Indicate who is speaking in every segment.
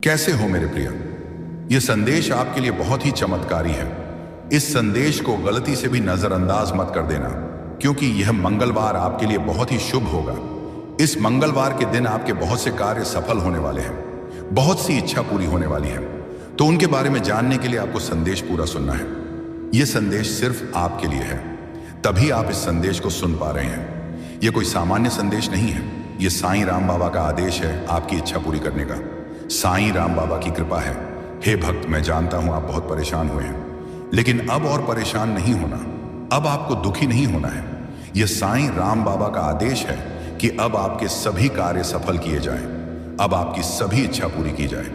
Speaker 1: कैसे हो मेरे प्रिय। यह संदेश आपके लिए बहुत ही चमत्कारी है। इस संदेश को गलती से भी नजरअंदाज मत कर देना, क्योंकि यह मंगलवार आपके लिए बहुत ही शुभ होगा। इस मंगलवार के दिन आपके बहुत से कार्य सफल होने वाले हैं, बहुत सी इच्छा पूरी होने वाली है। तो उनके बारे में जानने के लिए आपको संदेश पूरा सुनना है। यह संदेश सिर्फ आपके लिए है, तभी आप इस संदेश को सुन पा रहे हैं। यह कोई सामान्य संदेश नहीं है, यह साईं राम बाबा का आदेश है आपकी इच्छा पूरी करने का। साईं राम बाबा की कृपा है। हे भक्त, मैं जानता हूं आप बहुत परेशान हुए हैं, लेकिन अब और परेशान नहीं होना, अब आपको दुखी नहीं होना है। यह साईं राम बाबा का आदेश है कि अब आपके सभी कार्य सफल किए जाएं, अब आपकी सभी इच्छा पूरी की जाए।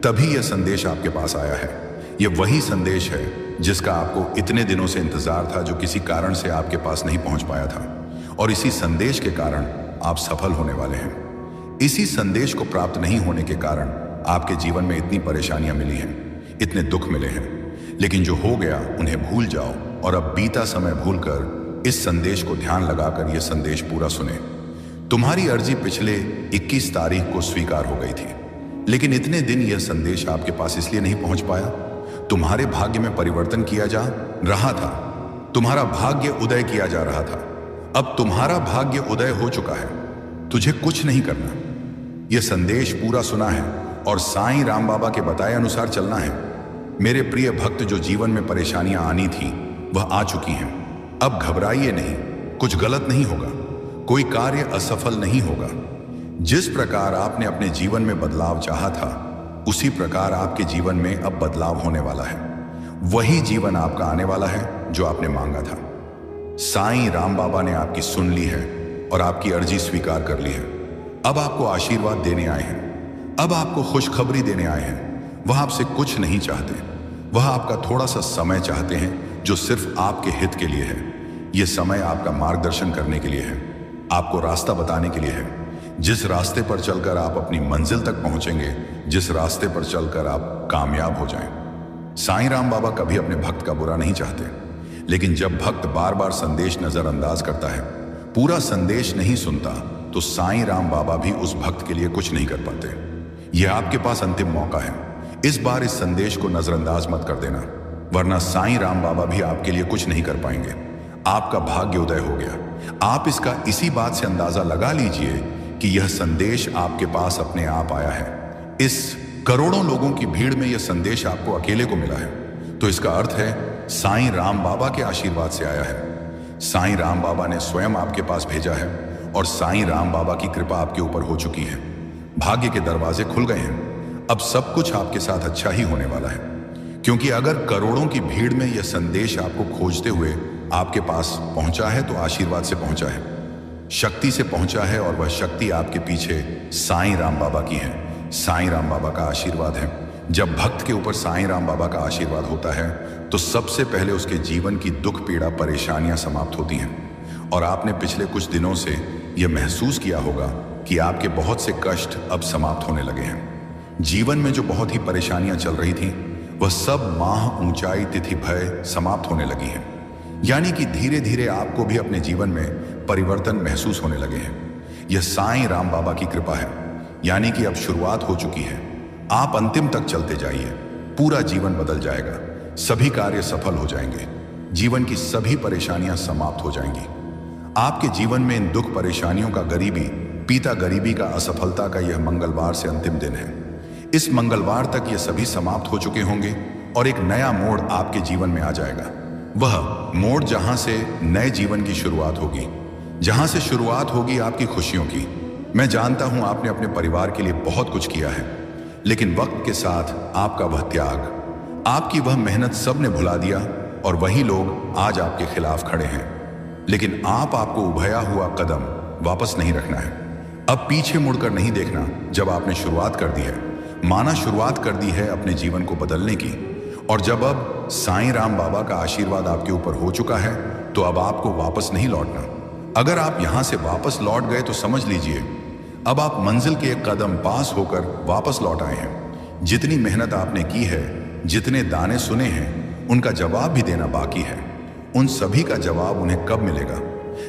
Speaker 1: तभी यह संदेश आपके पास आया है। यह वही संदेश है जिसका आपको इतने दिनों से इंतजार था, जो किसी कारण से आपके पास नहीं पहुंच पाया था, और इसी संदेश के कारण आप सफल होने वाले हैं। इसी संदेश को प्राप्त नहीं होने के कारण आपके जीवन में इतनी परेशानियां मिली हैं, इतने दुख मिले हैं। लेकिन जो हो गया उन्हें भूल जाओ और अब बीता समय भूलकर इस संदेश को ध्यान लगाकर यह संदेश पूरा सुने। तुम्हारी अर्जी पिछले 21 तारीख को स्वीकार हो गई थी, लेकिन इतने दिन यह संदेश आपके पास इसलिए नहीं पहुंच पाया। तुम्हारे भाग्य में परिवर्तन किया जा रहा था, तुम्हारा भाग्य उदय किया जा रहा था। अब तुम्हारा भाग्य उदय हो चुका है, तुझे कुछ नहीं करना। यह संदेश पूरा सुना है और साईं राम बाबा के बताए अनुसार चलना है। मेरे प्रिय भक्त, जो जीवन में परेशानियां आनी थी वह आ चुकी हैं। अब घबराइए नहीं, कुछ गलत नहीं होगा, कोई कार्य असफल नहीं होगा। जिस प्रकार आपने अपने जीवन में बदलाव चाहा था, उसी प्रकार आपके जीवन में अब बदलाव होने वाला है। वही जीवन आपका आने वाला है जो आपने मांगा था। साईं राम बाबा ने आपकी सुन ली है और आपकी अर्जी स्वीकार कर ली है। अब आपको आशीर्वाद देने आए हैं, अब आपको खुशखबरी देने आए हैं। वह आपसे कुछ नहीं चाहते, वह आपका थोड़ा सा समय चाहते हैं, जो सिर्फ आपके हित के लिए है। यह समय आपका मार्गदर्शन करने के लिए है, आपको रास्ता बताने के लिए है। जिस रास्ते पर चलकर आप अपनी मंजिल तक पहुंचेंगे, जिस रास्ते पर चलकर आप कामयाब हो जाएं। साईं राम बाबा कभी अपने भक्त का बुरा नहीं चाहते, लेकिन जब भक्त बार बार संदेश नजरअंदाज करता है, पूरा संदेश नहीं सुनता, तो साईं राम बाबा भी उस भक्त के लिए कुछ नहीं कर पाते। यह आपके पास अंतिम मौका है। इस बार इस संदेश को नजरअंदाज मत कर देना, वरना साईं राम बाबा भी आपके लिए कुछ नहीं कर पाएंगे। आपका भाग्य उदय हो गया। आप इसका इसी बात से अंदाजा लगा लीजिए कि यह संदेश आपके पास अपने आप आया है। इस करोड़ों लोगों की भीड़ में यह संदेश आपको अकेले को मिला है, तो इसका अर्थ है साईं राम बाबा के आशीर्वाद से आया है। साईं राम बाबा ने स्वयं आपके पास भेजा है और साईं राम बाबा की कृपा आपके ऊपर हो चुकी है। भाग्य के दरवाजे खुल गए हैं। अब सब कुछ आपके साथ अच्छा ही होने वाला है, क्योंकि अगर करोड़ों की भीड़ में यह संदेश आपको खोजते हुए आपके पास पहुंचा है, तो आशीर्वाद से पहुंचा है, शक्ति से पहुंचा है, और वह शक्ति आपके पीछे साईं राम बाबा की है। साईं राम बाबा का आशीर्वाद है। जब भक्त के ऊपर साईं राम बाबा का आशीर्वाद होता है, तो सबसे पहले उसके जीवन की दुख पीड़ा परेशानियां समाप्त होती हैं। और आपने पिछले कुछ दिनों से यह महसूस किया होगा कि आपके बहुत से कष्ट अब समाप्त होने लगे हैं। जीवन में जो बहुत ही परेशानियां चल रही थीं, वह सब माह ऊंचाई तिथि भय समाप्त होने लगी हैं। यानी कि धीरे धीरे आपको भी अपने जीवन में परिवर्तन महसूस होने लगे हैं। यह साईं राम बाबा की कृपा है, यानी कि अब शुरुआत हो चुकी है। आप अंतिम तक चलते जाइए, पूरा जीवन बदल जाएगा, सभी कार्य सफल हो जाएंगे, जीवन की सभी परेशानियां समाप्त हो जाएंगी। आपके जीवन में इन दुख परेशानियों का, गरीबी, पीता गरीबी का, असफलता का यह मंगलवार से अंतिम दिन है। इस मंगलवार तक ये सभी समाप्त हो चुके होंगे और एक नया मोड़ आपके जीवन में आ जाएगा। वह मोड़ जहां से नए जीवन की शुरुआत होगी, जहां से शुरुआत होगी आपकी खुशियों की। मैं जानता हूं आपने अपने परिवार के लिए बहुत कुछ किया है, लेकिन वक्त के साथ आपका वह त्याग, आपकी वह मेहनत सब ने भुला दिया, और वही लोग आज आपके खिलाफ खड़े हैं। लेकिन आपको उभया हुआ कदम वापस नहीं रखना है। अब पीछे मुड़कर नहीं देखना। जब आपने शुरुआत कर दी है, माना शुरुआत कर दी है अपने जीवन को बदलने की, और जब अब साईं राम बाबा का आशीर्वाद आपके ऊपर हो चुका है, तो अब आपको वापस नहीं लौटना। अगर आप यहां से वापस लौट गए, तो समझ लीजिए अब आप मंजिल के एक कदम पास होकर वापस लौट आए हैं। जितनी मेहनत आपने की है, जितने दाने सुने हैं, उनका जवाब भी देना बाकी है। उन सभी का जवाब उन्हें कब मिलेगा?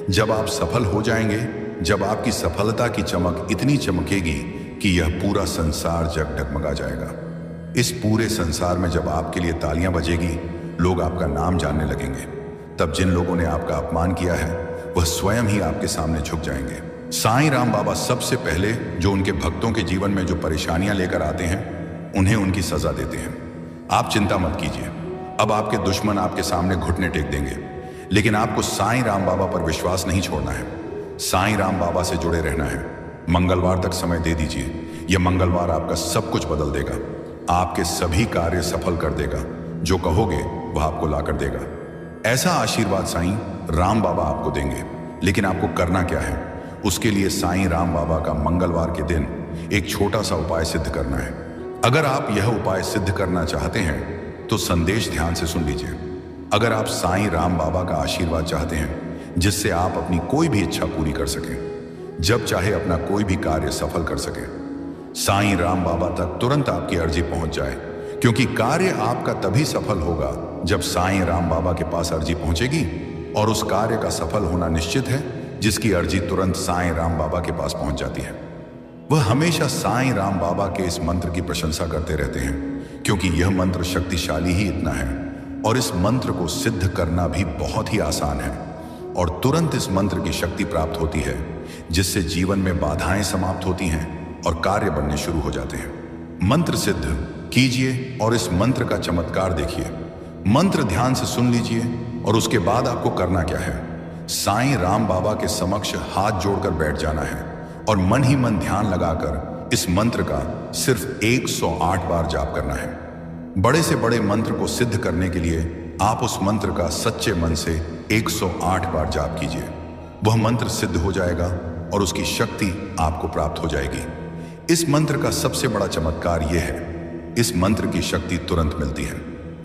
Speaker 1: जब आप सफल हो जाएंगे, जब आपकी सफलता की चमक इतनी चमकेगी कि यह पूरा संसार जगमगा जाएगा। इस पूरे संसार में जब आपके लिए तालियां बजेगी, लोग आपका नाम जानने लगेंगे। तब जिन लोगों ने आपका अपमान किया है वह स्वयं ही आपके सामने झुक जाएंगे। साईं राम बाबा सबसे पहले जो उनके भक्तों के जीवन में जो परेशानियां लेकर आते हैं उन्हें उनकी सजा देते हैं। आप चिंता मत कीजिए, अब आपके दुश्मन आपके सामने घुटने टेक देंगे, लेकिन आपको साईं राम बाबा पर विश्वास नहीं छोड़ना है। साईं राम बाबा से जुड़े रहना है। मंगलवार तक समय दे दीजिए। यह मंगलवार आपका सब कुछ बदल देगा, आपके सभी कार्य सफल कर देगा। जो कहोगे वह आपको ला कर देगा। ऐसा आशीर्वाद साईं राम बाबा आपको देंगे। लेकिन आपको करना क्या है? उसके लिए साईं राम बाबा का मंगलवार के दिन एक छोटा सा उपाय सिद्ध करना है। अगर आप यह उपाय सिद्ध करना चाहते हैं तो संदेश ध्यान से सुन लीजिए। अगर आप साईं राम बाबा का आशीर्वाद चाहते हैं जिससे आप अपनी कोई भी इच्छा पूरी कर सकें, जब चाहे अपना कोई भी कार्य सफल कर सकें, साईं राम बाबा तक तुरंत आपकी अर्जी पहुंच जाए, क्योंकि कार्य आपका तभी सफल होगा जब साईं राम बाबा के पास अर्जी पहुंचेगी। और उस कार्य का सफल होना निश्चित है जिसकी अर्जी तुरंत साईं राम बाबा के पास पहुंच जाती है। वह हमेशा साईं राम बाबा के इस मंत्र की प्रशंसा करते रहते हैं, क्योंकि यह मंत्र शक्तिशाली ही इतना है और इस मंत्र को सिद्ध करना भी बहुत ही आसान है। और तुरंत इस मंत्र की शक्ति प्राप्त होती है जिससे जीवन में बाधाएं समाप्त होती हैं और कार्य बनने शुरू हो जाते हैं। मंत्र सिद्ध कीजिए और इस मंत्र का चमत्कार देखिए। मंत्र ध्यान से सुन लीजिए और उसके बाद आपको करना क्या है? साईं राम बाबा के समक्ष हाथ जोड़कर बैठ जाना है और मन ही मन ध्यान लगाकर इस मंत्र का सिर्फ 108 बार जाप करना है। बड़े से बड़े मंत्र को सिद्ध करने के लिए आप उस मंत्र का सच्चे मन से 108 बार जाप कीजिए। वह मंत्र सिद्ध हो जाएगा और उसकी शक्ति आपको प्राप्त हो जाएगी। इस मंत्र का सबसे बड़ा चमत्कार यह है, इस मंत्र की शक्ति तुरंत मिलती है।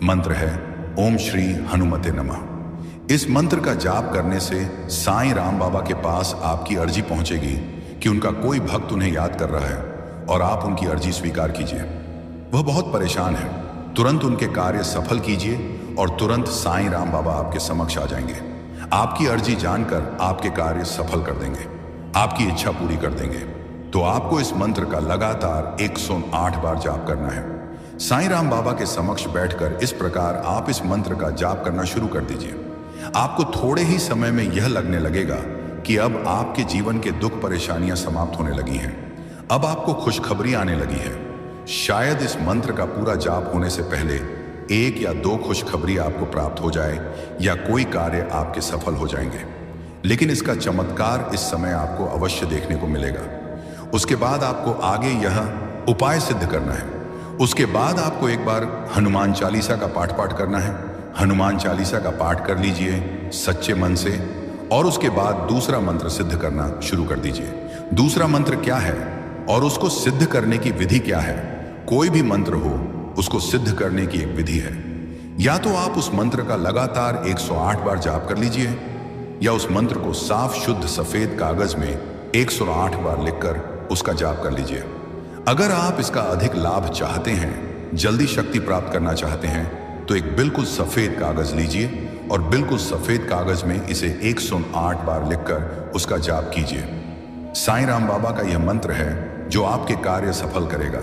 Speaker 1: मंत्र है ओम श्री हनुमते नमः। इस मंत्र का जाप करने से साईं राम बाबा के पास आपकी अर्जी पहुंचेगी कि उनका कोई भक्त उन्हें याद कर रहा है और आप उनकी अर्जी स्वीकार कीजिए। वह बहुत परेशान है, तुरंत उनके कार्य सफल कीजिए और तुरंत साईं राम बाबा आपके समक्ष आ जाएंगे। आपकी अर्जी जानकर आपके कार्य सफल कर देंगे, आपकी इच्छा पूरी कर देंगे। तो आपको इस मंत्र का लगातार 108 बार जाप करना है। साईं राम बाबा के समक्ष बैठकर इस प्रकार आप इस मंत्र का जाप करना शुरू कर दीजिए। आपको थोड़े ही समय में यह लगने लगेगा कि अब आपके जीवन के दुख परेशानियां समाप्त होने लगी हैं। अब आपको खुशखबरी आने लगी है। शायद इस मंत्र का पूरा जाप होने से पहले 1 या 2 खुशखबरी आपको प्राप्त हो जाए या कोई कार्य आपके सफल हो जाएंगे, लेकिन इसका चमत्कार इस समय आपको अवश्य देखने को मिलेगा। उसके बाद आपको आगे यह उपाय सिद्ध करना है। उसके बाद आपको एक बार हनुमान चालीसा का पाठ करना है। हनुमान चालीसा का पाठ कर लीजिए सच्चे मन से और उसके बाद दूसरा मंत्र सिद्ध करना शुरू कर दीजिए। दूसरा मंत्र क्या है और उसको सिद्ध करने की विधि क्या है? कोई भी मंत्र हो उसको सिद्ध करने की एक विधि है। या तो आप उस मंत्र का लगातार 108 बार जाप कर लीजिए या उस मंत्र को साफ शुद्ध सफेद कागज में 108 बार लिखकर उसका जाप कर लीजिए। अगर आप इसका अधिक लाभ चाहते हैं, जल्दी शक्ति प्राप्त करना चाहते हैं, तो एक बिल्कुल सफेद कागज लीजिए और बिल्कुल सफेद कागज में इसे 108 बार लिखकर उसका जाप कीजिए। साईं राम बाबा का यह मंत्र है जो आपके कार्य सफल करेगा।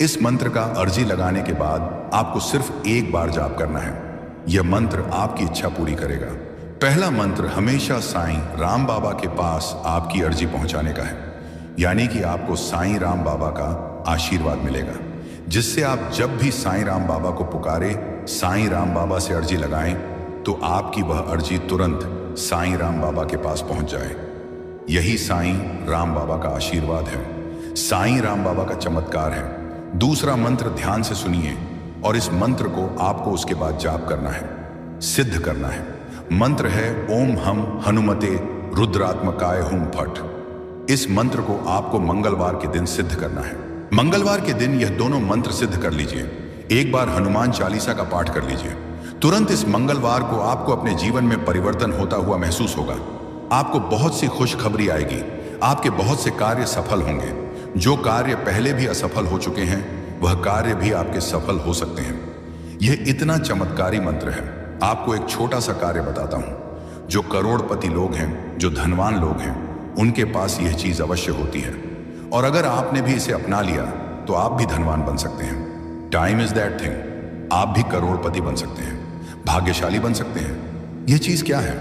Speaker 1: इस मंत्र का अर्जी लगाने के बाद आपको सिर्फ एक बार जाप करना है। यह मंत्र आपकी इच्छा पूरी करेगा। पहला मंत्र हमेशा साईं राम बाबा के पास आपकी अर्जी पहुंचाने का है, यानी कि आपको साईं राम बाबा का आशीर्वाद मिलेगा, जिससे आप जब भी साईं राम बाबा को पुकारे, साईं राम बाबा से अर्जी लगाएं, तो आपकी वह अर्जी तुरंत साईं राम बाबा के पास पहुंच जाए। यही साईं राम बाबा का आशीर्वाद है, साईं राम बाबा का चमत्कार है। दूसरा मंत्र ध्यान से सुनिए और इस मंत्र को आपको उसके बाद जाप करना है, सिद्ध करना है। मंत्र है ओम हम हनुमते रुद्रात्मकाय हुम फट। इस मंत्र को आपको मंगलवार के दिन सिद्ध करना है। मंगलवार के दिन यह दोनों मंत्र सिद्ध कर लीजिए। एक बार हनुमान चालीसा का पाठ कर लीजिए। तुरंत इस मंगलवार को आपको अपने जीवन में परिवर्तन होता हुआ महसूस होगा। आपको बहुत सी खुशखबरी आएगी, आपके बहुत से कार्य सफल होंगे। जो कार्य पहले भी असफल हो चुके हैं वह कार्य भी आपके सफल हो सकते हैं। यह इतना चमत्कारी मंत्र है। आपको एक छोटा सा कार्य बताता हूं। जो करोड़पति लोग हैं, जो धनवान लोग हैं, उनके पास यह चीज अवश्य होती है। और अगर आपने भी इसे अपना लिया तो आप भी धनवान बन सकते हैं। Time is that thing. आप भी करोड़पति बन सकते हैं, भाग्यशाली बन सकते हैं। यह चीज क्या है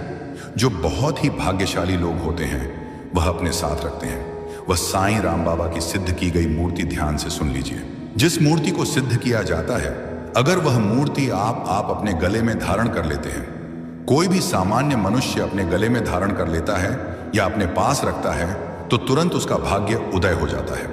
Speaker 1: जो बहुत ही भाग्यशाली लोग होते हैं वह अपने साथ रखते हैं? वह साईं राम बाबा की सिद्ध की गई मूर्ति। ध्यान से सुन लीजिए। जिस मूर्ति को सिद्ध किया जाता है, अगर वह मूर्ति आप अपने गले में धारण कर लेते हैं, कोई भी सामान्य मनुष्य अपने गले में धारण कर लेता है या अपने पास रखता है, तो तुरंत उसका भाग्य उदय हो जाता है।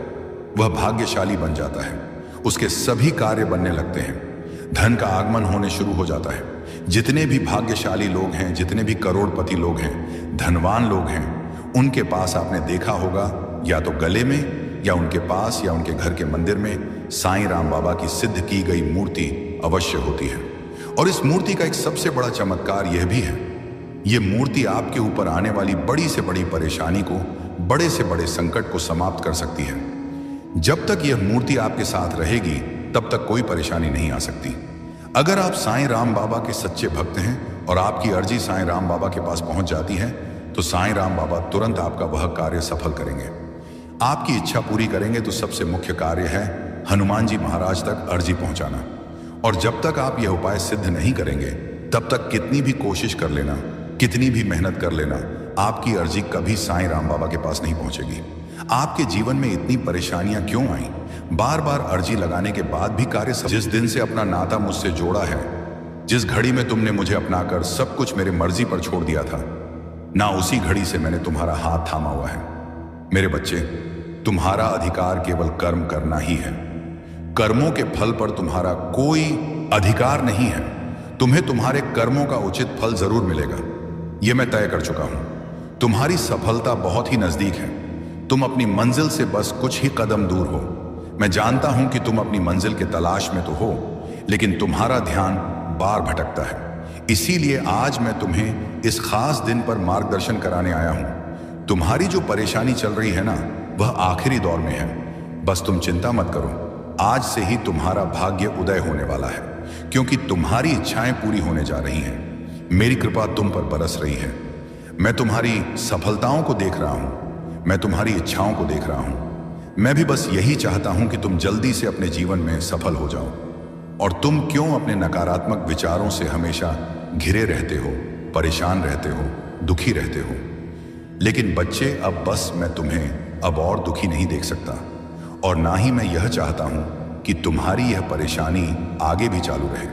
Speaker 1: वह भाग्यशाली बन जाता है, उसके सभी कार्य बनने लगते हैं, धन का आगमन होने शुरू हो जाता है। जितने भी भाग्यशाली लोग हैं, जितने भी करोड़पति लोग हैं, धनवान लोग हैं, उनके पास आपने देखा होगा या तो गले में या उनके पास या उनके घर के मंदिर में साईं राम बाबा की सिद्ध की गई मूर्ति अवश्य होती है। और इस मूर्ति का एक सबसे बड़ा चमत्कार यह भी है, यह मूर्ति आपके ऊपर आने वाली बड़ी से बड़ी परेशानी को, बड़े से बड़े संकट को समाप्त कर सकती है। जब तक यह मूर्ति आपके साथ रहेगी तब तक कोई परेशानी नहीं आ सकती। अगर आप साईं राम बाबा के सच्चे भक्त हैं और आपकी अर्जी साईं राम बाबा के पास पहुंच जाती है, तो साईं राम बाबा तुरंत आपका वह कार्य सफल करेंगे, आपकी इच्छा पूरी करेंगे। तो सबसे मुख्य कार्य है हनुमान जी महाराज तक अर्जी पहुंचाना। और जब तक आप यह उपाय सिद्ध नहीं करेंगे, तब तक कितनी भी कोशिश कर लेना, कितनी भी मेहनत कर लेना, आपकी अर्जी कभी साईं राम बाबा के पास नहीं पहुंचेगी। आपके जीवन में इतनी परेशानियां क्यों आई? बार बार अर्जी लगाने के बाद भी कार्य जिस दिन से अपना नाता मुझसे जोड़ा है, जिस घड़ी में तुमने मुझे अपनाकर सब कुछ मेरे मर्जी पर छोड़ दिया था, ना उसी घड़ी से मैंने तुम्हारा हाथ थामा हुआ है। मेरे बच्चे, तुम्हारा अधिकार केवल कर्म करना ही है। कर्मों के फल पर तुम्हारा कोई अधिकार नहीं है। तुम्हें तुम्हारे कर्मों का उचित फल जरूर मिलेगा, यह मैं तय कर चुका हूं। तुम्हारी सफलता बहुत ही नजदीक है। तुम अपनी मंजिल से बस कुछ ही कदम दूर हो। मैं जानता हूं कि तुम अपनी मंजिल के तलाश में तो हो, लेकिन तुम्हारा ध्यान बार भटकता है। इसीलिए आज मैं तुम्हें इस खास दिन पर मार्गदर्शन कराने आया हूं। तुम्हारी जो परेशानी चल रही है ना, वह आखिरी दौर में है। बस तुम चिंता मत करो, आज से ही तुम्हारा भाग्य उदय होने वाला है, क्योंकि तुम्हारी इच्छाएं पूरी होने जा रही हैं। मेरी कृपा तुम पर बरस रही है। मैं तुम्हारी सफलताओं को देख रहा हूं, मैं तुम्हारी इच्छाओं को देख रहा हूं। मैं भी बस यही चाहता हूं कि तुम जल्दी से अपने जीवन में सफल हो जाओ। और तुम क्यों अपने नकारात्मक विचारों से हमेशा घिरे रहते हो, परेशान रहते हो, दुखी रहते हो? लेकिन बच्चे, अब बस मैं तुम्हें अब और दुखी नहीं देख सकता, और ना ही मैं यह चाहता हूं कि तुम्हारी यह परेशानी आगे भी चालू रहे।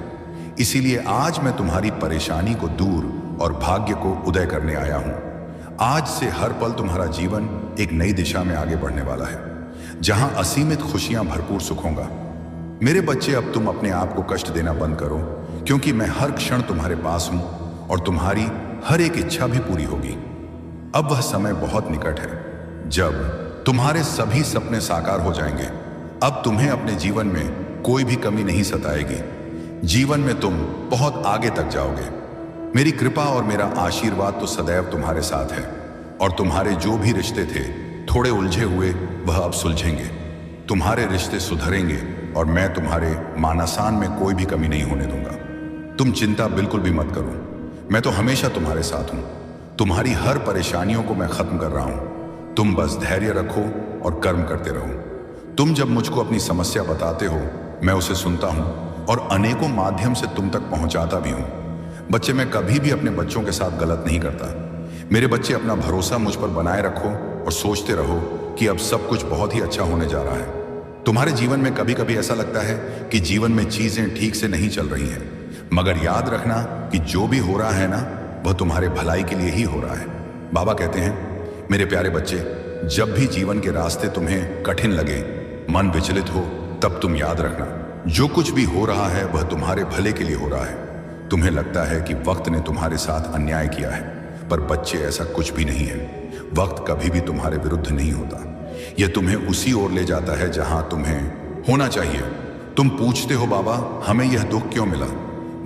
Speaker 1: इसीलिए आज मैं तुम्हारी परेशानी को दूर और भाग्य को उदय करने आया हूं। आज से हर पल तुम्हारा जीवन एक नई दिशा में आगे बढ़ने वाला है, जहां असीमित खुशियां भरपूर सुख होगा। मेरे बच्चे, अब तुम अपने आप को कष्ट देना बंद करो, क्योंकि मैं हर क्षण तुम्हारे पास हूं और तुम्हारी हर एक इच्छा भी पूरी होगी। अब वह समय बहुत निकट है जब तुम्हारे सभी सपने साकार हो जाएंगे। अब तुम्हें अपने जीवन में कोई भी कमी नहीं सताएगी। जीवन में तुम बहुत आगे तक जाओगे। मेरी कृपा और मेरा आशीर्वाद तो सदैव तुम्हारे साथ है, और तुम्हारे जो भी रिश्ते थे थोड़े उलझे हुए, वह अब सुलझेंगे। तुम्हारे रिश्ते सुधरेंगे और मैं तुम्हारे मानसान में कोई भी कमी नहीं होने दूंगा। तुम चिंता बिल्कुल भी मत करो, मैं तो हमेशा तुम्हारे साथ हूं। तुम्हारी हर परेशानियों को मैं खत्म कर रहा हूं। तुम बस धैर्य रखो और कर्म करते रहो। तुम जब मुझको अपनी समस्या बताते हो, मैं उसे सुनता हूं और अनेकों माध्यम से तुम तक पहुंचाता भी हूं। बच्चे, मैं कभी भी अपने बच्चों के साथ गलत नहीं करता। मेरे बच्चे, अपना भरोसा मुझ पर बनाए रखो और सोचते रहो कि अब सब कुछ बहुत ही अच्छा होने जा रहा है। तुम्हारे जीवन में कभी कभी ऐसा लगता है कि जीवन में चीजें ठीक से नहीं चल रही हैं, मगर याद रखना कि जो भी हो रहा है ना, वह तुम्हारे भलाई के लिए ही हो रहा है। बाबा कहते हैं, मेरे प्यारे बच्चे, जब भी जीवन के रास्ते तुम्हें कठिन लगे, मन विचलित हो, तब तुम याद रखना, जो कुछ भी हो रहा है वह तुम्हारे भले के लिए हो रहा है। तुम्हें लगता है कि वक्त ने तुम्हारे साथ अन्याय किया है, पर बच्चे, ऐसा कुछ भी नहीं है। वक्त कभी भी तुम्हारे विरुद्ध नहीं होता। यह तुम्हें उसी ओर ले जाता है जहां तुम्हें होना चाहिए। तुम पूछते हो, बाबा हमें यह दुख क्यों मिला?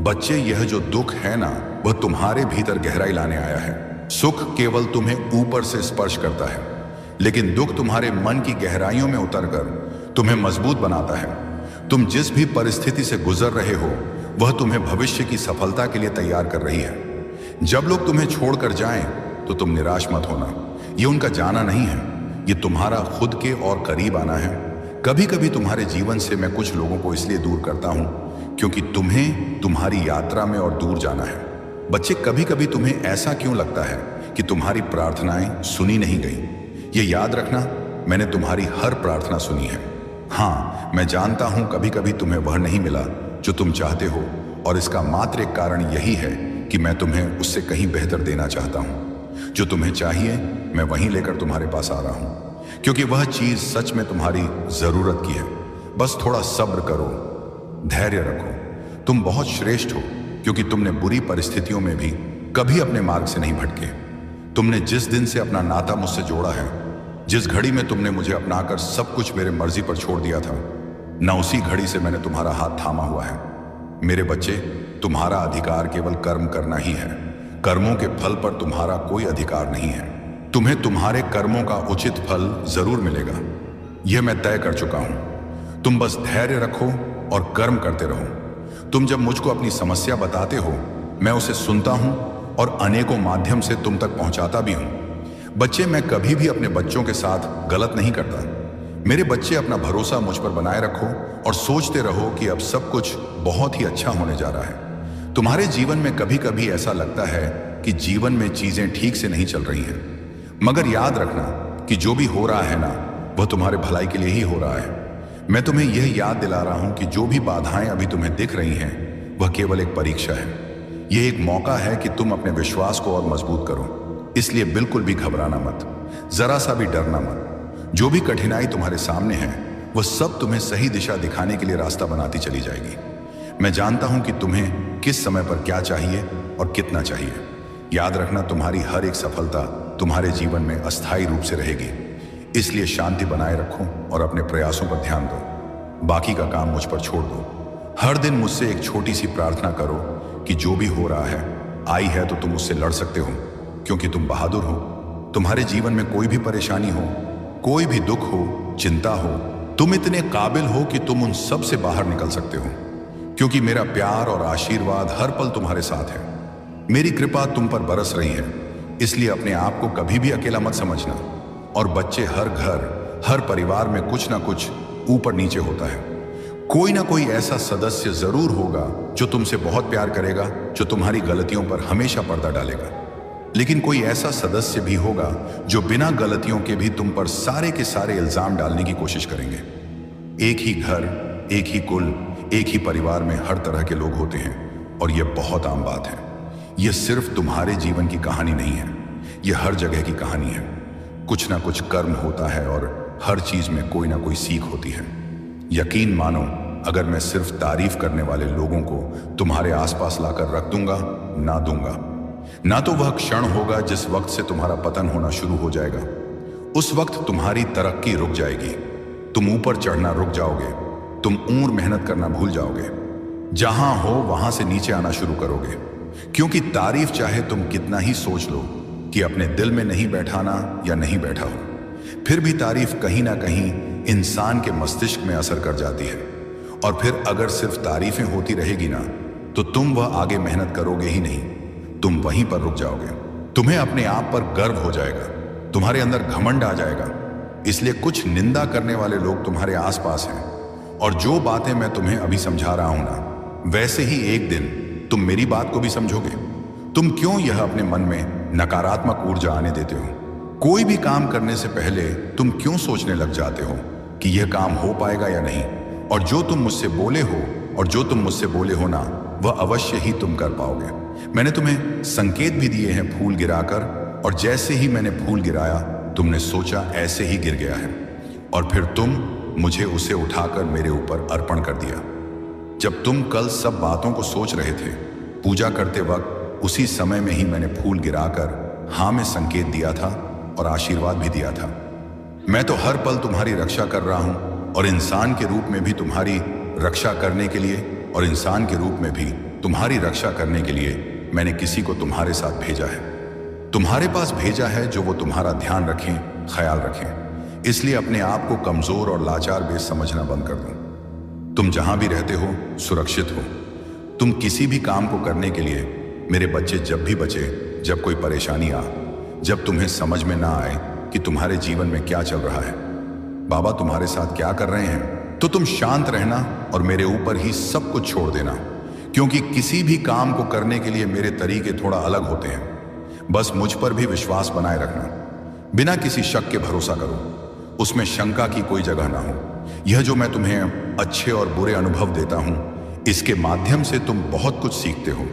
Speaker 1: बच्चे, यह जो दुख है ना, वह तुम्हारे भीतर गहराई लाने आया है। सुख केवल तुम्हें ऊपर से स्पर्श करता है, लेकिन दुख तुम्हारे मन की गहराइयों में उतरकर तुम्हें मजबूत बनाता है। तुम जिस भी परिस्थिति से गुजर रहे हो, वह तुम्हें भविष्य की सफलता के लिए तैयार कर रही है। जब लोग तुम्हें छोड़कर जाएं, तो तुम निराश मत होना। यह उनका जाना नहीं है, ये तुम्हारा खुद के और करीब आना है। कभी कभी तुम्हारे जीवन से मैं कुछ लोगों को इसलिए दूर करता हूं क्योंकि तुम्हें तुम्हारी यात्रा में और दूर जाना है। बच्चे, कभी कभी तुम्हें ऐसा क्यों लगता है कि तुम्हारी प्रार्थनाएं सुनी नहीं गई? ये याद रखना, मैंने तुम्हारी हर प्रार्थना सुनी है। हाँ, मैं जानता हूं कभी कभी तुम्हें वह नहीं मिला जो तुम चाहते हो, और इसका मात्र एक कारण यही है कि मैं तुम्हें उससे कहीं बेहतर देना चाहता हूं। जो तुम्हें चाहिए मैं वहीं लेकर तुम्हारे पास आ रहा हूं, क्योंकि वह चीज सच में तुम्हारी जरूरत की है। बस थोड़ा सब्र करो, धैर्य रखो। तुम बहुत श्रेष्ठ हो क्योंकि तुमने बुरी परिस्थितियों में भी कभी अपने मार्ग से नहीं भटके। तुमने जिस दिन से अपना नाता मुझसे जोड़ा है, जिस घड़ी में तुमने मुझे अपनाकर सब कुछ मेरे मर्जी पर छोड़ दिया था, न उसी घड़ी से मैंने तुम्हारा हाथ थामा हुआ है। मेरे बच्चे, तुम्हारा अधिकार केवल कर्म करना ही है। कर्मों के फल पर तुम्हारा कोई अधिकार नहीं है। तुम्हें तुम्हारे कर्मों का उचित फल जरूर मिलेगा, यह मैं तय कर चुका हूं। तुम बस धैर्य रखो और कर्म करते रहो। तुम जब मुझको अपनी समस्या बताते हो, मैं उसे सुनता हूं और अनेकों माध्यम से तुम तक पहुंचाता भी हूं। बच्चे, मैं कभी भी अपने बच्चों के साथ गलत नहीं करता। मेरे बच्चे, अपना भरोसा मुझ पर बनाए रखो और सोचते रहो कि अब सब कुछ बहुत ही अच्छा होने जा रहा है। तुम्हारे जीवन में कभी कभी ऐसा लगता है कि जीवन में चीजें ठीक से नहीं चल रही हैं, मगर याद रखना कि जो भी हो रहा है ना, वह तुम्हारे भलाई के लिए ही हो रहा है। मैं तुम्हें यह याद दिला रहा हूं कि जो भी बाधाएं अभी तुम्हें दिख रही हैं, वह केवल एक परीक्षा है। यह एक मौका है कि तुम अपने विश्वास को और मजबूत करो। इसलिए बिल्कुल भी घबराना मत, जरा सा भी डरना मत। जो भी कठिनाई तुम्हारे सामने है, वह सब तुम्हें सही दिशा दिखाने के लिए रास्ता बनाती चली जाएगी। मैं जानता हूं कि तुम्हें किस समय पर क्या चाहिए और कितना चाहिए। याद रखना, तुम्हारी हर एक सफलता तुम्हारे जीवन में अस्थायी रूप से रहेगी। इसलिए शांति बनाए रखो और अपने प्रयासों पर ध्यान दो। बाकी का काम मुझ पर छोड़ दो। हर दिन मुझसे एक छोटी सी प्रार्थना करो कि जो भी हो रहा है, आई है तो तुम उससे लड़ सकते हो, क्योंकि तुम बहादुर हो। तुम्हारे जीवन में कोई भी परेशानी हो, कोई भी दुख हो, चिंता हो, तुम इतने काबिल हो कि तुम उन सब से बाहर निकल सकते हो, क्योंकि मेरा प्यार और आशीर्वाद हर पल तुम्हारे साथ है। मेरी कृपा तुम पर बरस रही है। इसलिए अपने आप को कभी भी अकेला मत समझना। और बच्चे, हर घर, हर परिवार में कुछ ना कुछ ऊपर नीचे होता है। कोई ना कोई ऐसा सदस्य जरूर होगा जो तुमसे बहुत प्यार करेगा, जो तुम्हारी गलतियों पर हमेशा पर्दा डालेगा। लेकिन कोई ऐसा सदस्य भी होगा जो बिना गलतियों के भी तुम पर सारे के सारे इल्जाम डालने की कोशिश करेंगे। एक ही घर, एक ही कुल, एक ही परिवार में हर तरह के लोग होते हैं, और यह बहुत आम बात है। यह सिर्फ तुम्हारे जीवन की कहानी नहीं है, यह हर जगह की कहानी है। कुछ ना कुछ कर्म होता है और हर चीज में कोई ना कोई सीख होती है। यकीन मानो, अगर मैं सिर्फ तारीफ करने वाले लोगों को तुम्हारे आसपास लाकर रख दूंगा, ना तो वह क्षण होगा जिस वक्त से तुम्हारा पतन होना शुरू हो जाएगा। उस वक्त तुम्हारी तरक्की रुक जाएगी, तुम ऊपर चढ़ना रुक जाओगे, तुम और मेहनत करना भूल जाओगे। जहां हो वहां से नीचे आना शुरू करोगे, क्योंकि तारीफ चाहे तुम कितना ही सोच लो कि अपने दिल में नहीं बैठाना या नहीं बैठा हो, फिर भी तारीफ कहीं ना कहीं इंसान के मस्तिष्क में असर कर जाती है। और फिर अगर सिर्फ तारीफें होती रहेगी ना, तो तुम वह आगे मेहनत करोगे ही नहीं, तुम वहीं पर रुक जाओगे। तुम्हें अपने आप पर गर्व हो जाएगा, तुम्हारे अंदर घमंड आ जाएगा। इसलिए कुछ निंदा करने वाले लोग तुम्हारे आसपास हैं, और जो बातें मैं तुम्हें अभी समझा रहा हूं ना, वैसे ही एक दिन तुम मेरी बात को भी समझोगे। तुम क्यों यह अपने मन में नकारात्मक ऊर्जा आने देते हो? कोई भी काम करने से पहले तुम क्यों सोचने लग जाते हो कि यह काम हो पाएगा या नहीं? और जो तुम मुझसे बोले हो ना, वह अवश्य ही तुम कर पाओगे। मैंने तुम्हें संकेत भी दिए हैं फूल गिराकर, और जैसे ही मैंने फूल गिराया, तुमने सोचा ऐसे ही गिर गया है, और फिर तुम मुझे उसे उठाकर मेरे ऊपर अर्पण कर दिया। जब तुम कल सब बातों को सोच रहे थे, पूजा करते वक्त, उसी समय में ही मैंने फूल गिराकर हाँ में संकेत दिया था और आशीर्वाद भी दिया था। मैं तो हर पल तुम्हारी रक्षा कर रहा हूं, और इंसान के रूप में भी तुम्हारी रक्षा करने के लिए मैंने किसी को तुम्हारे साथ भेजा है, तुम्हारे पास भेजा है, जो वो तुम्हारा ध्यान रखें, ख्याल रखें। इसलिए अपने आप को कमजोर और लाचार बेस समझना बंद कर दो। तुम जहां भी रहते हो, सुरक्षित हो। तुम किसी भी काम को करने के लिए, मेरे बच्चे, जब भी बचे, जब कोई परेशानी जब तुम्हें समझ में ना आए, कि तुम्हारे जीवन में क्या चल रहा है, बाबा तुम्हारे साथ क्या कर रहे हैं। तो तुम शांत रहना और मेरे ऊपर ही सब कुछ छोड़ देना, क्योंकि किसी भी काम को करने के लिए मेरे तरीके थोड़ा अलग होते हैं। बस मुझ पर भी विश्वास बनाए रखना, बिना किसी शक के भरोसा करो, उसमें शंका की कोई जगह ना हो। यह जो मैं तुम्हें अच्छे और बुरे अनुभव देता हूं, इसके माध्यम से तुम बहुत कुछ सीखते हो।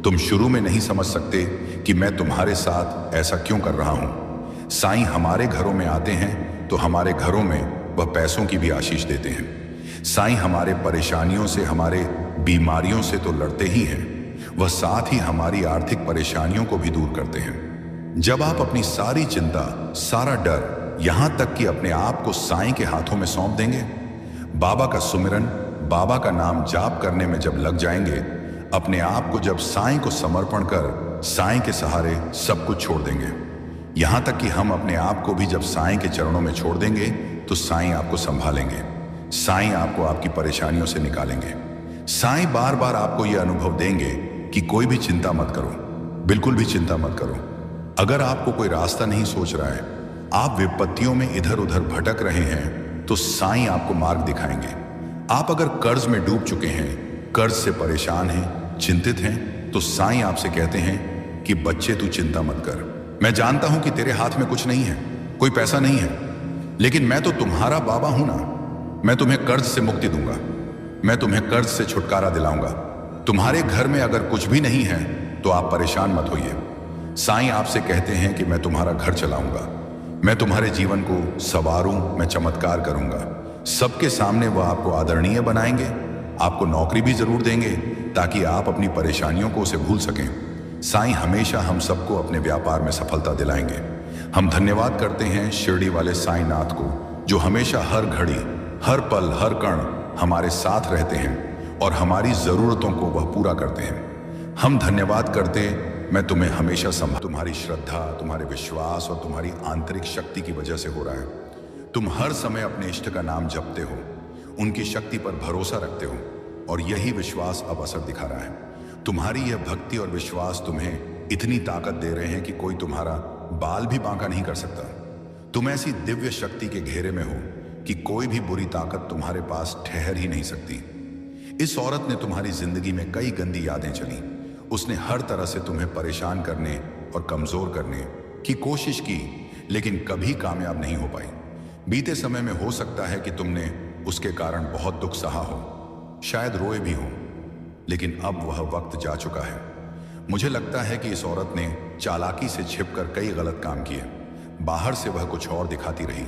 Speaker 1: तुम शुरू में नहीं समझ सकते कि मैं तुम्हारे साथ ऐसा क्यों कर रहा हूं। साईं हमारे घरों में आते हैं तो हमारे घरों में वह पैसों की भी आशीष देते हैं। साईं हमारे परेशानियों से, हमारे बीमारियों से तो लड़ते ही हैं, वह साथ ही हमारी आर्थिक परेशानियों को भी दूर करते हैं। जब आप अपनी सारी चिंता, सारा डर, यहां तक कि अपने आप को साईं के हाथों में सौंप देंगे, बाबा का सुमिरन, बाबा का नाम जाप करने में जब लग जाएंगे, अपने आप को जब साईं को समर्पण कर साईं के सहारे सब कुछ छोड़ देंगे, यहां तक कि हम अपने आप को भी जब साईं के चरणों में छोड़ देंगे तो साईं आपको संभालेंगे। साईं आपको आपकी परेशानियों से निकालेंगे। साईं बार बार आपको यह अनुभव देंगे कि कोई भी चिंता मत करो, बिल्कुल भी चिंता मत करो। अगर आपको कोई रास्ता नहीं सोच रहा है, आप विपत्तियों में इधर उधर भटक रहे हैं, तो साईं आपको मार्ग दिखाएंगे। आप अगर कर्ज में डूब चुके हैं, कर्ज से परेशान हैं, चिंतित हैं, तो साईं आपसे कहते हैं कि बच्चे तू चिंता मत कर। मैं जानता हूं कि तेरे हाथ में कुछ नहीं है, कोई पैसा नहीं है, लेकिन मैं तो तुम्हारा बाबा हूं ना। मैं तुम्हें कर्ज से मुक्ति दूंगा, मैं तुम्हें कर्ज से छुटकारा दिलाऊंगा। तुम्हारे घर में अगर कुछ भी नहीं है तो आप परेशान मत होइए। साईं आपसे कहते हैं कि मैं तुम्हारा घर चलाऊंगा, मैं तुम्हारे जीवन को संवारूं, मैं चमत्कार करूंगा। सबके सामने वह आपको आदरणीय बनाएंगे, आपको नौकरी भी जरूर देंगे ताकि आप अपनी परेशानियों को उसे भूल सकें। साईं हमेशा हम सबको अपने व्यापार में सफलता दिलाएंगे। हम धन्यवाद करते हैं शिरडी वाले साईं नाथ को, जो हमेशा हर घड़ी, हर पल, हर कण हमारे साथ रहते हैं और हमारी जरूरतों को वह पूरा करते हैं। हम धन्यवाद करते, मैं तुम्हें हमेशा संभाल। तुम्हारी श्रद्धा, तुम्हारे विश्वास और तुम्हारी आंतरिक शक्ति की वजह से हो रहा है। तुम हर समय अपने इष्ट का नाम जपते हो, उनकी शक्ति पर भरोसा रखते हो, और यही विश्वास अब असर दिखा रहा है। तुम्हारी यह भक्ति और विश्वास तुम्हें इतनी ताकत दे रहे हैं कि कोई तुम्हारा बाल भी बांका नहीं कर सकता। तुम ऐसी दिव्य शक्ति के घेरे में हो कि कोई भी बुरी ताकत तुम्हारे पास ठहर ही नहीं सकती। इस औरत ने तुम्हारी जिंदगी में कई गंदी यादें चली। उसने हर तरह से तुम्हें परेशान करने और कमजोर करने की कोशिश की, लेकिन कभी कामयाब नहीं हो पाई। बीते समय में हो सकता है कि तुमने उसके कारण बहुत दुख सहा हो, शायद रोए भी हो, लेकिन अब वह वक्त जा चुका है। मुझे लगता है कि इस औरत ने चालाकी से छिपकर कई गलत काम किए। बाहर से वह कुछ और दिखाती रही,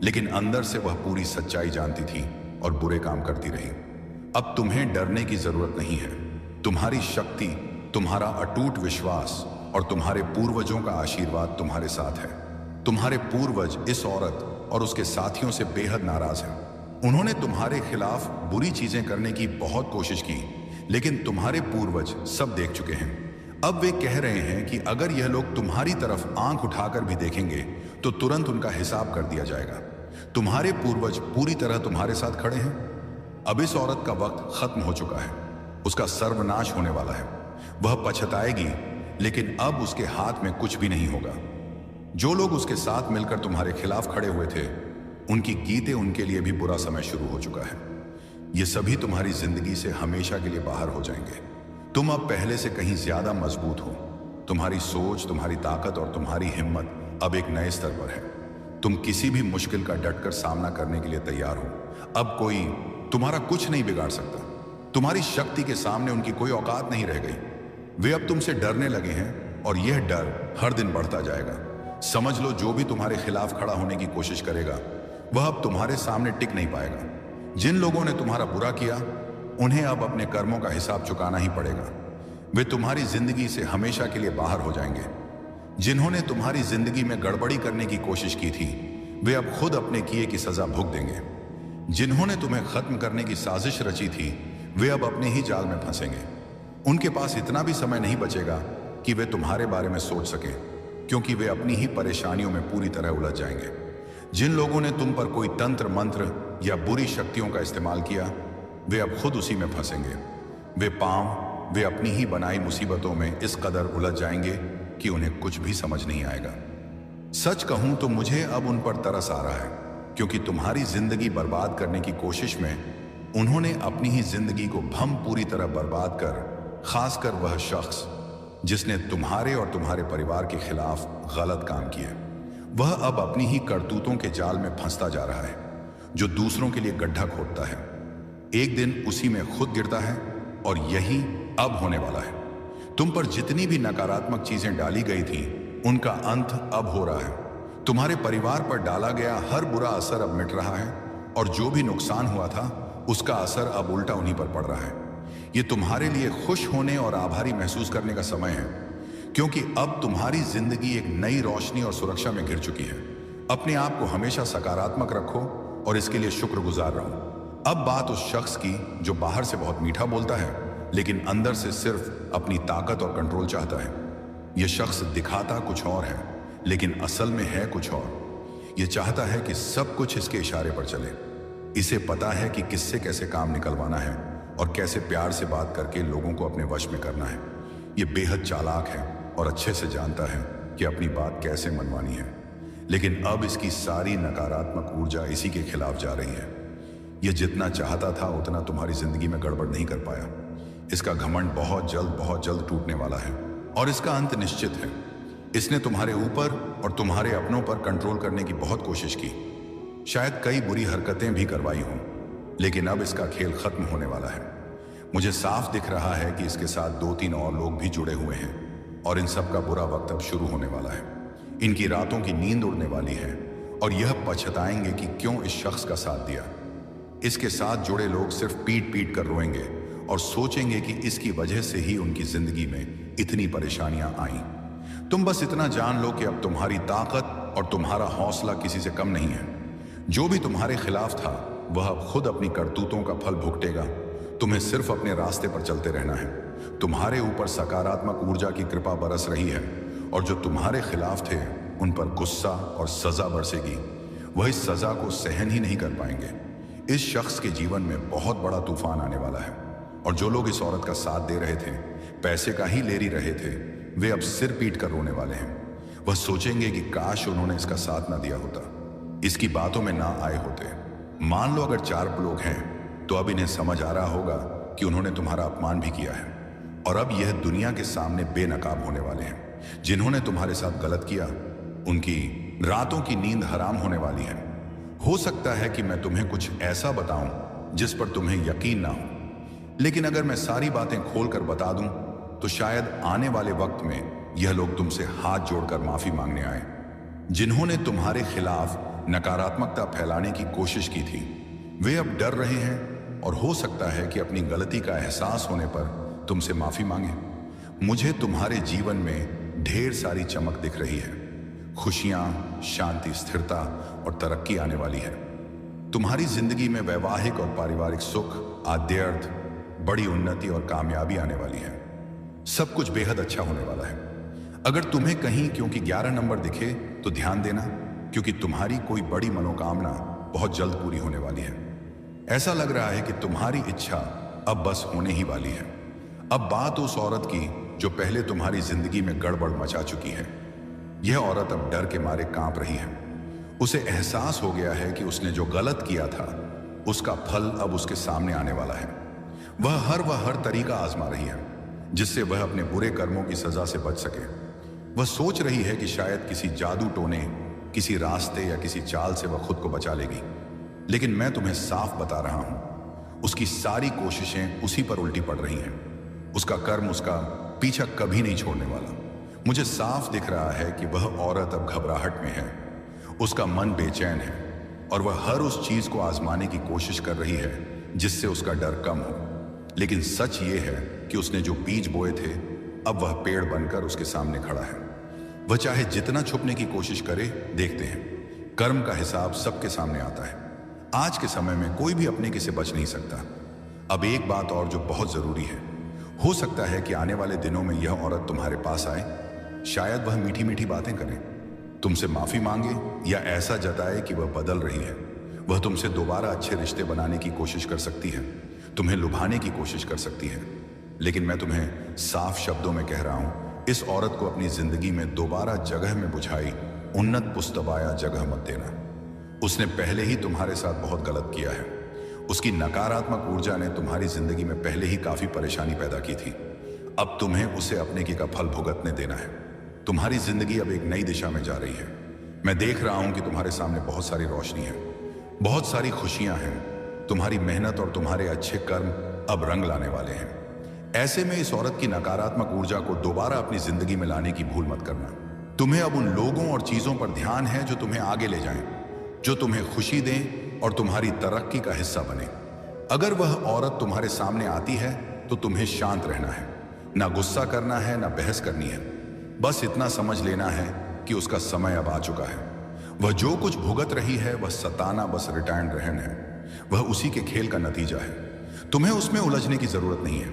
Speaker 1: लेकिन अंदर से वह पूरी सच्चाई जानती थी और बुरे काम करती रही। अब तुम्हें डरने की जरूरत नहीं है। तुम्हारी शक्ति, तुम्हारा अटूट विश्वास और तुम्हारे पूर्वजों का आशीर्वाद तुम्हारे साथ है। तुम्हारे पूर्वज इस औरत और उसके साथियों से बेहद नाराज हैं। उन्होंने तुम्हारे खिलाफ बुरी चीजें करने की बहुत कोशिश की, लेकिन तुम्हारे पूर्वज सब देख चुके हैं। अब वे कह रहे हैं कि अगर यह लोग तुम्हारी तरफ आंख उठाकर भी देखेंगे तो तुरंत उनका हिसाब कर दिया जाएगा। तुम्हारे पूर्वज पूरी तरह तुम्हारे साथ खड़े हैं। अब इस औरत का वक्त खत्म हो चुका है, उसका सर्वनाश होने वाला है। वह पछताएगी, लेकिन अब उसके हाथ में कुछ भी नहीं होगा। जो लोग उसके साथ मिलकर तुम्हारे खिलाफ खड़े हुए थे, उनकी गीते उनके लिए भी बुरा समय शुरू हो चुका है। ये सभी तुम्हारी जिंदगी से हमेशा के लिए बाहर हो जाएंगे। तुम अब पहले से कहीं ज्यादा मजबूत हो। तुम्हारी सोच, तुम्हारी ताकत और तुम्हारी हिम्मत अब एक नए स्तर पर है। तुम किसी भी मुश्किल का डटकर सामना करने के लिए तैयार हो। अब कोई तुम्हारा कुछ नहीं बिगाड़ सकता। तुम्हारी शक्ति के सामने उनकी कोई औकात नहीं रह गई। वे अब तुमसे डरने लगे हैं और यह डर हर दिन बढ़ता जाएगा। समझ लो, जो भी तुम्हारे खिलाफ खड़ा होने की कोशिश करेगा, वह अब तुम्हारे सामने टिक नहीं पाएगा। जिन लोगों ने तुम्हारा बुरा किया, उन्हें अब अपने कर्मों का हिसाब चुकाना ही पड़ेगा। वे तुम्हारी जिंदगी से हमेशा के लिए बाहर हो जाएंगे। जिन्होंने तुम्हारी जिंदगी में गड़बड़ी करने की कोशिश की थी, वे अब खुद अपने किए की सजा भुगत देंगे। जिन्होंने तुम्हें खत्म करने की साजिश रची थी, वे अब अपने ही जाल में फंसेंगे। उनके पास इतना भी समय नहीं बचेगा कि वे तुम्हारे बारे में सोच सकें, क्योंकि वे अपनी ही परेशानियों में पूरी तरह उलझ जाएंगे। जिन लोगों ने तुम पर कोई तंत्र मंत्र या बुरी शक्तियों का इस्तेमाल किया, वे अब खुद उसी में फंसेंगे। वे अपनी ही बनाई मुसीबतों में इस कदर उलझ जाएंगे कि उन्हें कुछ भी समझ नहीं आएगा। सच कहूं तो मुझे अब उन पर तरस आ रहा है, क्योंकि तुम्हारी जिंदगी बर्बाद करने की कोशिश में उन्होंने अपनी ही जिंदगी को भम पूरी तरह बर्बाद कर, खासकर वह शख्स जिसने तुम्हारे और तुम्हारे परिवार के खिलाफ गलत काम किए, वह अब अपनी ही करतूतों के जाल में फंसता जा रहा है, जो दूसरों के लिए गड्ढा खोदता है, एक दिन उसी में खुद गिरता है। और यही अब होने वाला है। तुम पर जितनी भी नकारात्मक चीजें डाली गई थी, उनका अंत अब हो रहा है। तुम्हारे परिवार पर डाला गया हर बुरा असर अब मिट रहा है, और जो भी नुकसान हुआ था उसका असर अब उल्टा उन्हीं पर पड़ रहा है। ये तुम्हारे लिए खुश होने और आभारी महसूस करने का समय है, क्योंकि अब तुम्हारी जिंदगी एक नई रोशनी और सुरक्षा में घिर चुकी है। अपने आप को हमेशा सकारात्मक रखो और इसके लिए शुक्रगुजार रहो। अब बात उस शख्स की जो बाहर से बहुत मीठा बोलता है, लेकिन अंदर से सिर्फ अपनी ताकत और कंट्रोल चाहता है। यह शख्स दिखाता कुछ और है, लेकिन असल में है कुछ और। यह चाहता है कि सब कुछ इसके इशारे पर चले। इसे पता है कि किससे कैसे काम निकलवाना है और कैसे प्यार से बात करके लोगों को अपने वश में करना है। यह बेहद चालाक है और अच्छे से जानता है कि अपनी बात कैसे मनवानी है, लेकिन अब इसकी सारी नकारात्मक ऊर्जा इसी के खिलाफ जा रही है। यह जितना चाहता था उतना तुम्हारी जिंदगी में गड़बड़ नहीं कर पाया। इसका घमंड बहुत जल्द टूटने वाला है और इसका अंत निश्चित है। इसने तुम्हारे ऊपर और तुम्हारे अपनों पर कंट्रोल करने की बहुत कोशिश की, शायद कई बुरी हरकतें भी करवाई हों, लेकिन अब इसका खेल खत्म होने वाला है। मुझे साफ दिख रहा है कि इसके साथ 2-3 और लोग भी जुड़े हुए हैं और इन सब का बुरा वक्त अब शुरू होने वाला है। इनकी रातों की नींद उड़ने वाली है और यह पछताएंगे कि क्यों इस शख्स का साथ दिया। इसके साथ जुड़े लोग सिर्फ पीट पीट कर रोएंगे और सोचेंगे कि इसकी वजह से ही उनकी जिंदगी में इतनी परेशानियां आईं। तुम बस इतना जान लो कि अब तुम्हारी ताकत और तुम्हारा हौसला किसी से कम नहीं है। जो भी तुम्हारे खिलाफ था वह अब खुद अपनी करतूतों का फल भुगतेगा। तुम्हें सिर्फ अपने रास्ते पर चलते रहना है। तुम्हारे ऊपर सकारात्मक ऊर्जा की कृपा बरस रही है और जो तुम्हारे खिलाफ थे उन पर गुस्सा और सजा बरसेगी। वह इस सजा को सहन ही नहीं कर पाएंगे। इस शख्स के जीवन में बहुत बड़ा तूफान आने वाला है और जो लोग इस औरत का साथ दे रहे थे, पैसे का ही लेरी रहे थे, वे अब सिर पीट कर रोने वाले हैं। वह सोचेंगे कि काश उन्होंने इसका साथ ना दिया होता, इसकी बातों में ना आए होते। मान लो अगर 4 लोग हैं तो अब इन्हें समझ आ रहा होगा कि उन्होंने तुम्हारा अपमान भी किया है और अब यह दुनिया के सामने बेनकाब होने वाले हैं। जिन्होंने तुम्हारे साथ गलत किया उनकी रातों की नींद हराम होने वाली है। हो सकता है कि मैं तुम्हें कुछ ऐसा बताऊं जिस पर तुम्हें यकीन ना हो, लेकिन अगर मैं सारी बातें खोलकर बता दूं तो शायद आने वाले वक्त में यह लोग तुमसे हाथ जोड़कर माफी मांगने आए। जिन्होंने तुम्हारे खिलाफ नकारात्मकता फैलाने की कोशिश की थी, वे अब डर रहे हैं और हो सकता है कि अपनी गलती का एहसास होने पर तुमसे माफी मांगे। मुझे तुम्हारे जीवन में ढेर सारी चमक दिख रही है। खुशियां, शांति, स्थिरता और तरक्की आने वाली है। तुम्हारी जिंदगी में वैवाहिक और पारिवारिक सुख, आद्यर्थ, बड़ी उन्नति और कामयाबी आने वाली है। सब कुछ बेहद अच्छा होने वाला है। अगर तुम्हें कहीं क्योंकि 11 नंबर दिखे तो ध्यान देना, क्योंकि तुम्हारी कोई बड़ी मनोकामना बहुत जल्द पूरी होने वाली है। ऐसा लग रहा है कि तुम्हारी इच्छा अब बस होने ही वाली है। अब बात उस औरत की जो पहले तुम्हारी जिंदगी में गड़बड़ मचा चुकी है। यह औरत अब डर के मारे कांप रही है। उसे एहसास हो गया है कि उसने जो गलत किया था उसका फल अब उसके सामने आने वाला है। वह हर तरीका आजमा रही है जिससे वह अपने बुरे कर्मों की सजा से बच सके। वह सोच रही है कि शायद किसी जादू टोने, किसी रास्ते या किसी चाल से वह खुद को बचा लेगी, लेकिन मैं तुम्हें साफ बता रहा हूं, उसकी सारी कोशिशें उसी पर उल्टी पड़ रही हैं। उसका कर्म उसका पीछा कभी नहीं छोड़ने वाला। मुझे साफ दिख रहा है कि वह औरत अब घबराहट में है। उसका मन बेचैन है और वह हर उस चीज को आजमाने की कोशिश कर रही है जिससे उसका डर कम हो। लेकिन सच ये है कि उसने जो बीज बोए थे अब वह पेड़ बनकर उसके सामने खड़ा है। वह चाहे जितना छुपने की कोशिश करे, देखते हैं कर्म का हिसाब सबके सामने आता है। आज के समय में कोई भी अपने किसे बच नहीं सकता। अब एक बात और जो बहुत जरूरी है, हो सकता है कि आने वाले दिनों में यह औरत तुम्हारे पास आए। शायद वह मीठी मीठी बातें करे, तुमसे माफी मांगे या ऐसा जताए कि वह बदल रही है। वह तुमसे दोबारा अच्छे रिश्ते बनाने की कोशिश कर सकती है, तुम्हें लुभाने की कोशिश कर सकती है। लेकिन मैं तुम्हें साफ शब्दों में कह रहा हूं, इस औरत को अपनी जिंदगी में दोबारा जगह में बुझाई उन्नत पुस्तबाया जगह मत देना। उसने पहले ही तुम्हारे साथ बहुत गलत किया है। उसकी नकारात्मक ऊर्जा ने तुम्हारी जिंदगी में पहले ही काफी परेशानी पैदा की थी। अब तुम्हें उसे अपने की का फल भुगतने देना है। तुम्हारी जिंदगी अब एक नई दिशा में जा रही है। मैं देख रहा हूं कि तुम्हारे सामने बहुत सारी रोशनी है, बहुत सारी खुशियां हैं। तुम्हारी मेहनत और तुम्हारे अच्छे कर्म अब रंग लाने वाले हैं। ऐसे में इस औरत की नकारात्मक ऊर्जा को दोबारा अपनी जिंदगी में लाने की भूल मत करना। तुम्हें अब उन लोगों और चीजों पर ध्यान है जो तुम्हें आगे ले जाएं, जो तुम्हें खुशी दें और तुम्हारी तरक्की का हिस्सा बने। अगर वह औरत तुम्हारे सामने आती है तो तुम्हें शांत रहना है, ना गुस्सा करना है, ना बहस करनी है। बस इतना समझ लेना है कि उसका समय अब आ चुका है। वह जो कुछ भुगत रही है वह सताना बस रिटर्न रहन है। वह उसी के खेल का नतीजा है। तुम्हें उसमें उलझने की जरूरत नहीं है।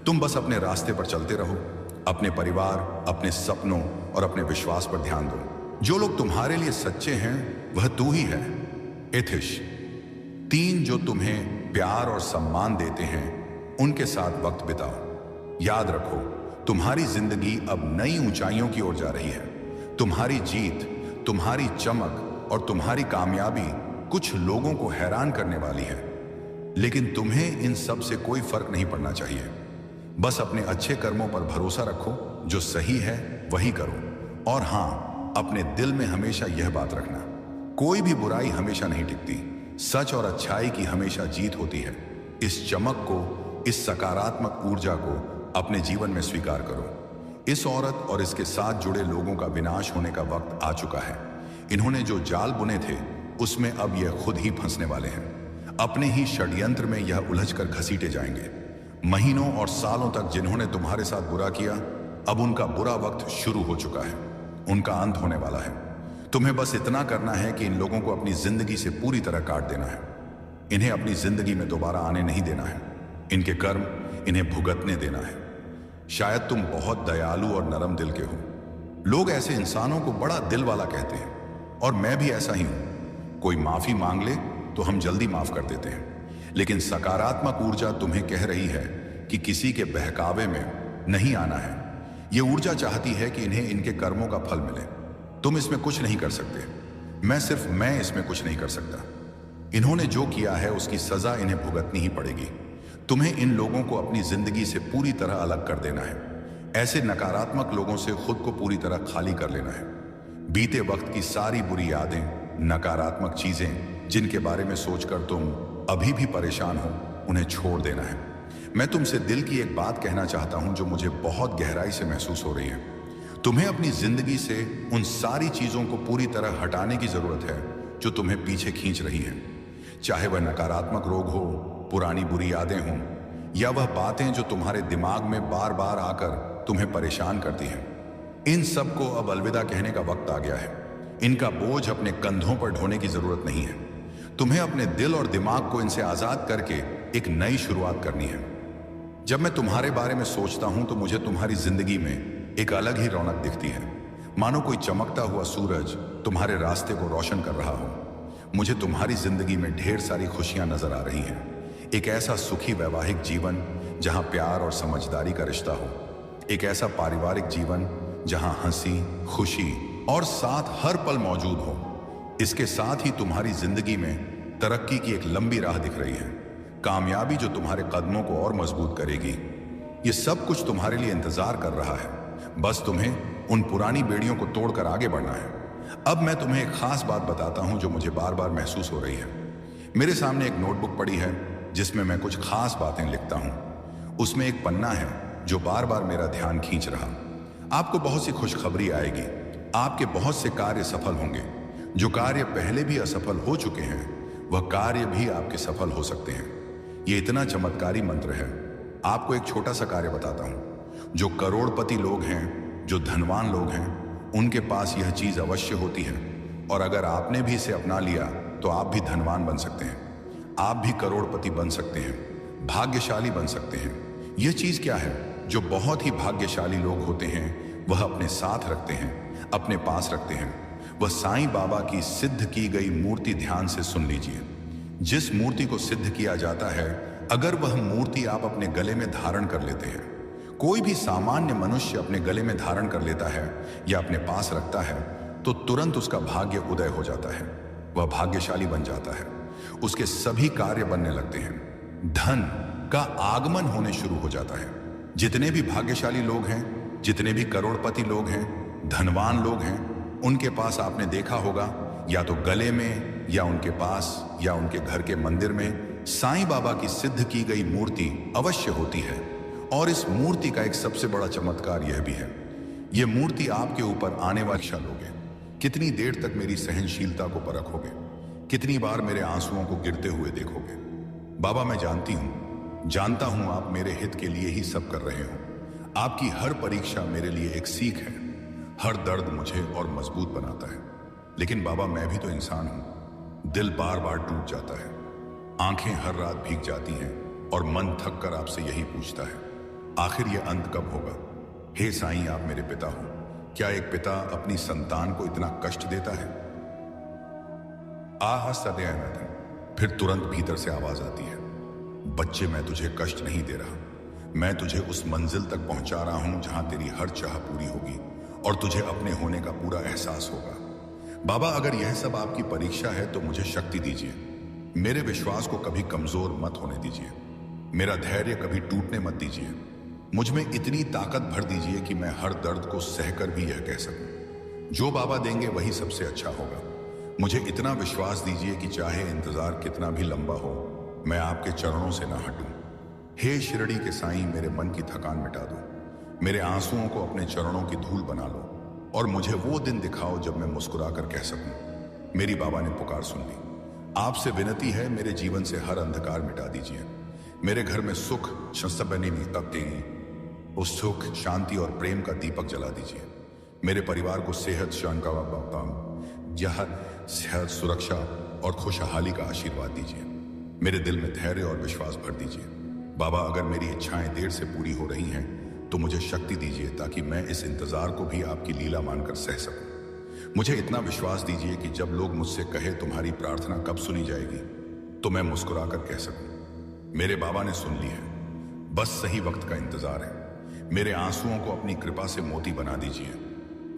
Speaker 1: तुम बस अपने रास्ते पर चलते रहो। अपने परिवार, अपने सपनों और अपने विश्वास पर ध्यान दो। जो लोग तुम्हारे लिए सच्चे हैं वह तू ही है। एथिश 3 जो तुम्हें प्यार और सम्मान देते हैं उनके साथ वक्त बिताओ। याद रखो, तुम्हारी जिंदगी अब नई ऊंचाइयों की ओर जा रही है। तुम्हारी जीत, तुम्हारी चमक और तुम्हारी कामयाबी कुछ लोगों को हैरान करने वाली है, लेकिन तुम्हें इन सब से कोई फर्क नहीं पड़ना चाहिए। बस अपने अच्छे कर्मों पर भरोसा रखो। जो सही है वही करो। और हां, अपने दिल में हमेशा यह बात रखना, कोई भी बुराई हमेशा नहीं टिकती। सच और अच्छाई की हमेशा जीत होती है। इस चमक को, इस सकारात्मक ऊर्जा को अपने जीवन में स्वीकार करो। इस औरत और इसके साथ जुड़े लोगों का विनाश होने का वक्त आ चुका है। इन्होंने जो जाल बुने थे उसमें अब यह खुद ही फंसने वाले हैं। अपने ही षड्यंत्र में यह उलझकर घसीटे जाएंगे। महीनों और सालों तक जिन्होंने तुम्हारे साथ बुरा किया, अब उनका बुरा वक्त शुरू हो चुका है। उनका अंत होने वाला है। तुम्हें बस इतना करना है कि इन लोगों को अपनी जिंदगी से पूरी तरह काट देना है। इन्हें अपनी जिंदगी में दोबारा आने नहीं देना है। इनके कर्म इन्हें भुगतने देना है। शायद तुम बहुत दयालु और नरम दिल के हो। लोग ऐसे इंसानों को बड़ा दिल वाला कहते हैं, और मैं भी ऐसा ही हूं। कोई माफी मांग ले तो हम जल्दी माफ कर देते हैं, लेकिन सकारात्मक ऊर्जा तुम्हें कह रही है कि किसी के बहकावे में नहीं आना है। यह ऊर्जा चाहती है कि इन्हें इनके कर्मों का फल मिले। तुम इसमें कुछ नहीं कर सकते। मैं इसमें कुछ नहीं कर सकता। इन्होंने जो किया है उसकी सजा इन्हें भुगतनी ही पड़ेगी। तुम्हें इन लोगों को अपनी जिंदगी से पूरी तरह अलग कर देना है। ऐसे नकारात्मक लोगों से खुद को पूरी तरह खाली कर लेना है। बीते वक्त की सारी बुरी यादें, नकारात्मक चीजें जिनके बारे में सोचकर तुम अभी भी परेशान हो, उन्हें छोड़ देना है। मैं तुमसे दिल की एक बात कहना चाहता हूं जो मुझे बहुत गहराई से महसूस हो रही है। तुम्हें अपनी जिंदगी से उन सारी चीजों को पूरी तरह हटाने की जरूरत है जो तुम्हें पीछे खींच रही हैं। चाहे वह नकारात्मक रोग हो, पुरानी बुरी यादें हों, या वह बातें जो तुम्हारे दिमाग में बार बार आकर तुम्हें परेशान करती हैं। इन सब को अब अलविदा कहने का वक्त आ गया है। इनका बोझ अपने कंधों पर ढोने की जरूरत नहीं है। तुम्हें अपने दिल और दिमाग को इनसे आजाद करके एक नई शुरुआत करनी है। जब मैं तुम्हारे बारे में सोचता हूं तो मुझे तुम्हारी जिंदगी में एक अलग ही रौनक दिखती है, मानो कोई चमकता हुआ सूरज तुम्हारे रास्ते को रोशन कर रहा हो। मुझे तुम्हारी जिंदगी में ढेर सारी खुशियां नजर आ रही हैं। एक ऐसा सुखी वैवाहिक जीवन जहां प्यार और समझदारी का रिश्ता हो। एक ऐसा पारिवारिक जीवन जहां हंसी, खुशी और साथ हर पल मौजूद हो। इसके साथ ही तुम्हारी जिंदगी में तरक्की की एक लंबी राह दिख रही है, कामयाबी जो तुम्हारे कदमों को और मजबूत करेगी। ये सब कुछ तुम्हारे लिए इंतजार कर रहा है। बस तुम्हें उन पुरानी बेड़ियों को तोड़कर आगे बढ़ना है। अब मैं तुम्हें एक खास बात बताता हूं जो मुझे बार बार महसूस हो रही है। मेरे सामने एक नोटबुक पड़ी है जिसमें मैं कुछ खास बातें लिखता हूं। उसमें एक पन्ना है जो बार बार मेरा ध्यान खींच रहा। आपको बहुत सी खुशखबरी आएगी। आपके बहुत से कार्य सफल होंगे। जो कार्य पहले भी असफल हो चुके हैं वह कार्य भी आपके सफल हो सकते हैं। यह इतना चमत्कारी मंत्र है। आपको एक छोटा सा कार्य बताता हूं। जो करोड़पति लोग हैं, जो धनवान लोग हैं, उनके पास यह चीज अवश्य होती है, और अगर आपने भी इसे अपना लिया तो आप भी धनवान बन सकते हैं। आप भी करोड़पति बन सकते हैं, भाग्यशाली बन सकते हैं। यह चीज क्या है? जो बहुत ही भाग्यशाली लोग होते हैं वह अपने साथ रखते हैं, अपने पास रखते हैं। वह साईं बाबा की सिद्ध की गई मूर्ति ध्यान से सुन लीजिए। जिस मूर्ति को सिद्ध किया जाता है, अगर वह मूर्ति आप अपने गले में धारण कर लेते हैं, कोई भी सामान्य मनुष्य अपने गले में धारण कर लेता है या अपने पास रखता है, तो तुरंत उसका भाग्य उदय हो जाता है, वह भाग्यशाली बन जाता है, उसके सभी कार्य बनने लगते हैं, धन का आगमन होने शुरू हो जाता है। जितने भी भाग्यशाली लोग हैं, जितने भी करोड़पति लोग हैं, धनवान लोग हैं, उनके पास आपने देखा होगा या तो गले में या उनके पास या उनके घर के मंदिर में साईं बाबा की सिद्ध की गई मूर्ति अवश्य होती है। और इस मूर्ति का एक सबसे बड़ा चमत्कार यह भी है, यह मूर्ति आपके ऊपर आने वाली लोगे, कितनी देर तक मेरी सहनशीलता को परखोगे, कितनी बार मेरे आंसुओं को गिरते हुए देखोगे। बाबा मैं जानता हूं आप मेरे हित के लिए ही सब कर रहे हो। आपकी हर परीक्षा मेरे लिए एक सीख है, हर दर्द मुझे और मजबूत बनाता है। लेकिन बाबा मैं भी तो इंसान हूं, दिल बार बार टूट जाता है, आंखें हर रात भीग जाती हैं और मन थक कर आपसे यही पूछता है, आखिर ये अंत कब होगा। हे साईं आप मेरे पिता हो, क्या एक पिता अपनी संतान को इतना कष्ट देता है। आह सदयानंदन। फिर तुरंत भीतर से आवाज आती है, बच्चे मैं तुझे कष्ट नहीं दे रहा, मैं तुझे उस मंजिल तक पहुंचा रहा हूं जहां तेरी हर चाह पूरी होगी और तुझे अपने होने का पूरा एहसास होगा। बाबा अगर यह सब आपकी परीक्षा है तो मुझे शक्ति दीजिए, मेरे विश्वास को कभी कमजोर मत होने दीजिए, मेरा धैर्य कभी टूटने मत दीजिए, मुझ में इतनी ताकत भर दीजिए कि मैं हर दर्द को सहकर भी यह कह सकूं, जो बाबा देंगे वही सबसे अच्छा होगा। मुझे इतना विश्वास दीजिए कि चाहे इंतजार कितना भी लंबा हो, मैं आपके चरणों से ना हटूं। हे शिरडी के साईं मेरे मन की थकान मिटा दो, मेरे आंसुओं को अपने चरणों की धूल बना लो और मुझे वो दिन दिखाओ जब मैं मुस्कुरा कर कह सकूं, मेरी बाबा ने पुकार सुन ली। आपसे विनती है मेरे जीवन से हर अंधकार मिटा दीजिए, मेरे घर में सुख उस सुख शांति और प्रेम का दीपक जला दीजिए, मेरे परिवार को सेहत सेहत सुरक्षा और खुशहाली का आशीर्वाद दीजिए, मेरे दिल में धैर्य और विश्वास भर दीजिए। बाबा अगर मेरी इच्छाएं देर से पूरी हो रही हैं तो मुझे शक्ति दीजिए ताकि मैं इस इंतजार को भी आपकी लीला मानकर सह सकूं। मुझे इतना विश्वास दीजिए कि जब लोग मुझसे कहे तुम्हारी प्रार्थना कब सुनी जाएगी तो मैं मुस्कुराकर कह सकूं, मेरे बाबा ने सुन ली है, बस सही वक्त का इंतजार है। मेरे आंसुओं को अपनी कृपा से मोती बना दीजिए,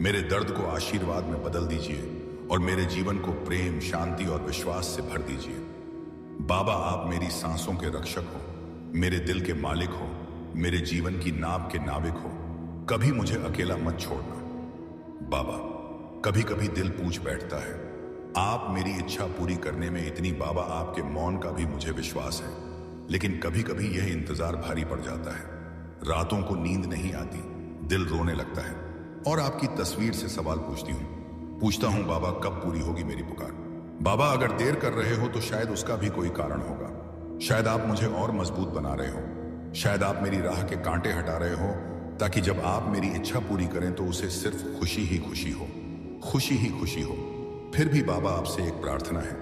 Speaker 1: मेरे दर्द को आशीर्वाद में बदल दीजिए और मेरे जीवन को प्रेम शांति और विश्वास से भर दीजिए। बाबा आप मेरी सांसों के रक्षक हो, मेरे दिल के मालिक हो, मेरे जीवन की नाव के नाविक हो, कभी मुझे अकेला मत छोड़ना। बाबा कभी कभी दिल पूछ बैठता है, आप मेरी इच्छा पूरी करने में इतनी बाबा आपके मौन का भी मुझे विश्वास है, लेकिन कभी कभी यह इंतजार भारी पड़ जाता है, रातों को नींद नहीं आती, दिल रोने लगता है और आपकी तस्वीर से सवाल पूछता हूं बाबा कब पूरी होगी मेरी पुकार। बाबा अगर देर कर रहे हो तो शायद उसका भी कोई कारण होगा, शायद आप मुझे और मजबूत बना रहे हो, शायद आप मेरी राह के कांटे हटा रहे हो ताकि जब आप मेरी इच्छा पूरी करें तो उसे सिर्फ खुशी ही खुशी हो, खुशी ही खुशी हो। फिर भी बाबा आपसे एक प्रार्थना है,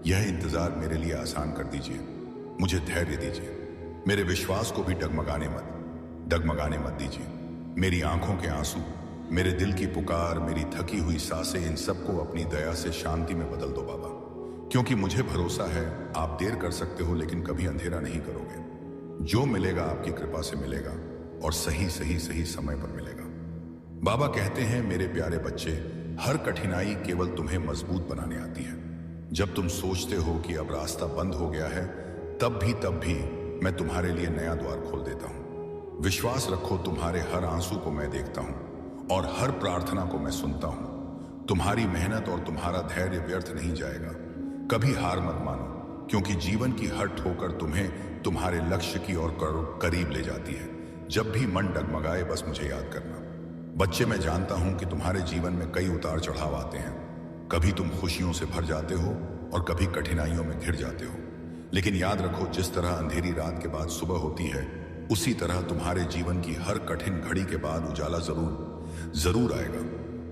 Speaker 1: यह इंतजार मेरे लिए आसान कर दीजिए, मुझे धैर्य दीजिए, मेरे विश्वास को भी डगमगाने मत दीजिए। मेरी आंखों के आंसू, मेरे दिल की पुकार, मेरी थकी हुई सांसें, इन सबको अपनी दया से शांति में बदल दो बाबा, क्योंकि मुझे भरोसा है आप देर कर सकते हो लेकिन कभी अंधेरा नहीं करोगे। जो मिलेगा आपकी कृपा से मिलेगा और सही समय पर मिलेगा। बाबा कहते हैं मेरे प्यारे बच्चे, हर कठिनाई केवल तुम्हें मजबूत बनाने आती है। जब तुम सोचते हो कि अब रास्ता बंद हो गया है, तब भी मैं तुम्हारे लिए नया द्वार खोल देता हूं। विश्वास रखो, तुम्हारे हर आंसू को मैं देखता हूं और हर प्रार्थना को मैं सुनता हूं। तुम्हारी मेहनत और तुम्हारा धैर्य व्यर्थ नहीं जाएगा। कभी हार मत मानो, क्योंकि जीवन की हर ठोकर तुम्हें तुम्हारे लक्ष्य की ओर करीब ले जाती है। जब भी मन डगमगाए बस मुझे याद करना। बच्चे मैं जानता हूं कि तुम्हारे जीवन में कई उतार चढ़ाव आते हैं, कभी तुम खुशियों से भर जाते हो और कभी कठिनाइयों में घिर जाते हो, लेकिन याद रखो जिस तरह अंधेरी रात के बाद सुबह होती है, उसी तरह तुम्हारे जीवन की हर कठिन घड़ी के बाद उजाला जरूर आएगा।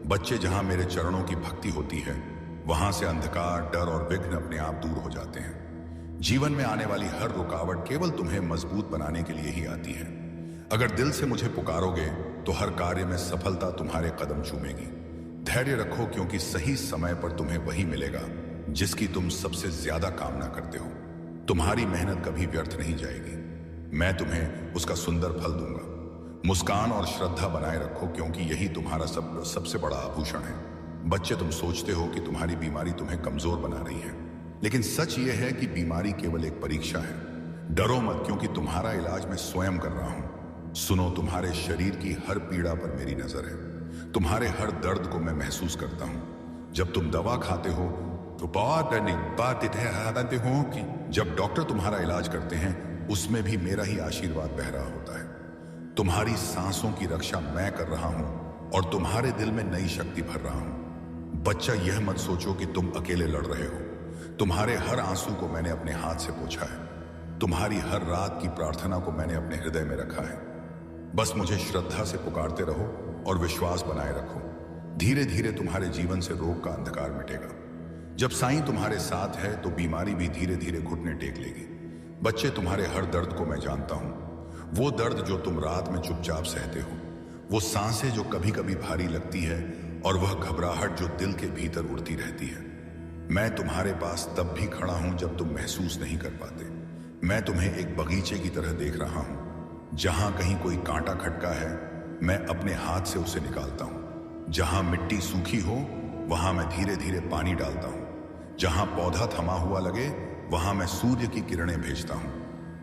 Speaker 1: बच्चे, जहां मेरे चरणों की भक्ति होती है वहां से अंधकार, डर और विघ्न अपने आप दूर हो जाते हैं। जीवन में आने वाली हर रुकावट केवल तुम्हें मजबूत बनाने के लिए ही आती है। अगर दिल से मुझे पुकारोगे तो हर कार्य में सफलता तुम्हारे कदम चूमेगी। धैर्य रखो, क्योंकि सही समय पर तुम्हें वही मिलेगा जिसकी तुम सबसे ज्यादा कामना करते हो। तुम्हारी मेहनत कभी व्यर्थ नहीं जाएगी, मैं तुम्हें उसका सुंदर फल दूंगा। मुस्कान और श्रद्धा बनाए रखो, क्योंकि यही तुम्हारा सबसे बड़ा आभूषण है। बच्चे, तुम सोचते हो कि तुम्हारी बीमारी तुम्हें कमजोर बना रही है, लेकिन सच यह है कि बीमारी केवल एक परीक्षा है। डरो मत, क्योंकि तुम्हारा इलाज मैं स्वयं कर रहा हूं। सुनो, तुम्हारे शरीर की हर पीड़ा पर मेरी नजर है। तुम्हारे हर दर्द को मैं महसूस करता हूं। जब तुम दवा खाते हो तो बात हो कि जब डॉक्टर तुम्हारा इलाज करते हैं उसमें भी मेरा ही आशीर्वाद बह रहा होता है। तुम्हारी सांसों की रक्षा मैं कर रहा हूं और तुम्हारे दिल में नई शक्ति भर रहा हूं। बच्चा, यह मत सोचो कि तुम अकेले लड़ रहे हो। तुम्हारे हर आंसू को मैंने अपने हाथ से पोंछा है। तुम्हारी हर रात की प्रार्थना को मैंने अपने हृदय में रखा है। बस मुझे श्रद्धा से पुकारते रहो और विश्वास बनाए रखो। धीरे धीरे तुम्हारे जीवन से रोग का अंधकार मिटेगा। जब साईं तुम्हारे साथ है तो बीमारी भी धीरे धीरे घुटने टेक लेगी। बच्चे, तुम्हारे हर दर्द को मैं जानता हूं। वो दर्द जो तुम रात में चुपचाप सहते हो, वो सांसें जो कभी कभी भारी लगती है, और वह घबराहट जो दिल के भीतर उड़ती रहती है। मैं तुम्हारे पास तब भी खड़ा हूं जब तुम महसूस नहीं कर पाते। मैं तुम्हें एक बगीचे की तरह देख रहा हूं। जहां कहीं कोई कांटा खटका है, मैं अपने हाथ से उसे निकालता हूं। जहां मिट्टी सूखी हो, वहां मैं धीरे धीरे पानी डालता हूं। जहां पौधा थमा हुआ लगे, वहां मैं सूर्य की किरणें भेजता हूं।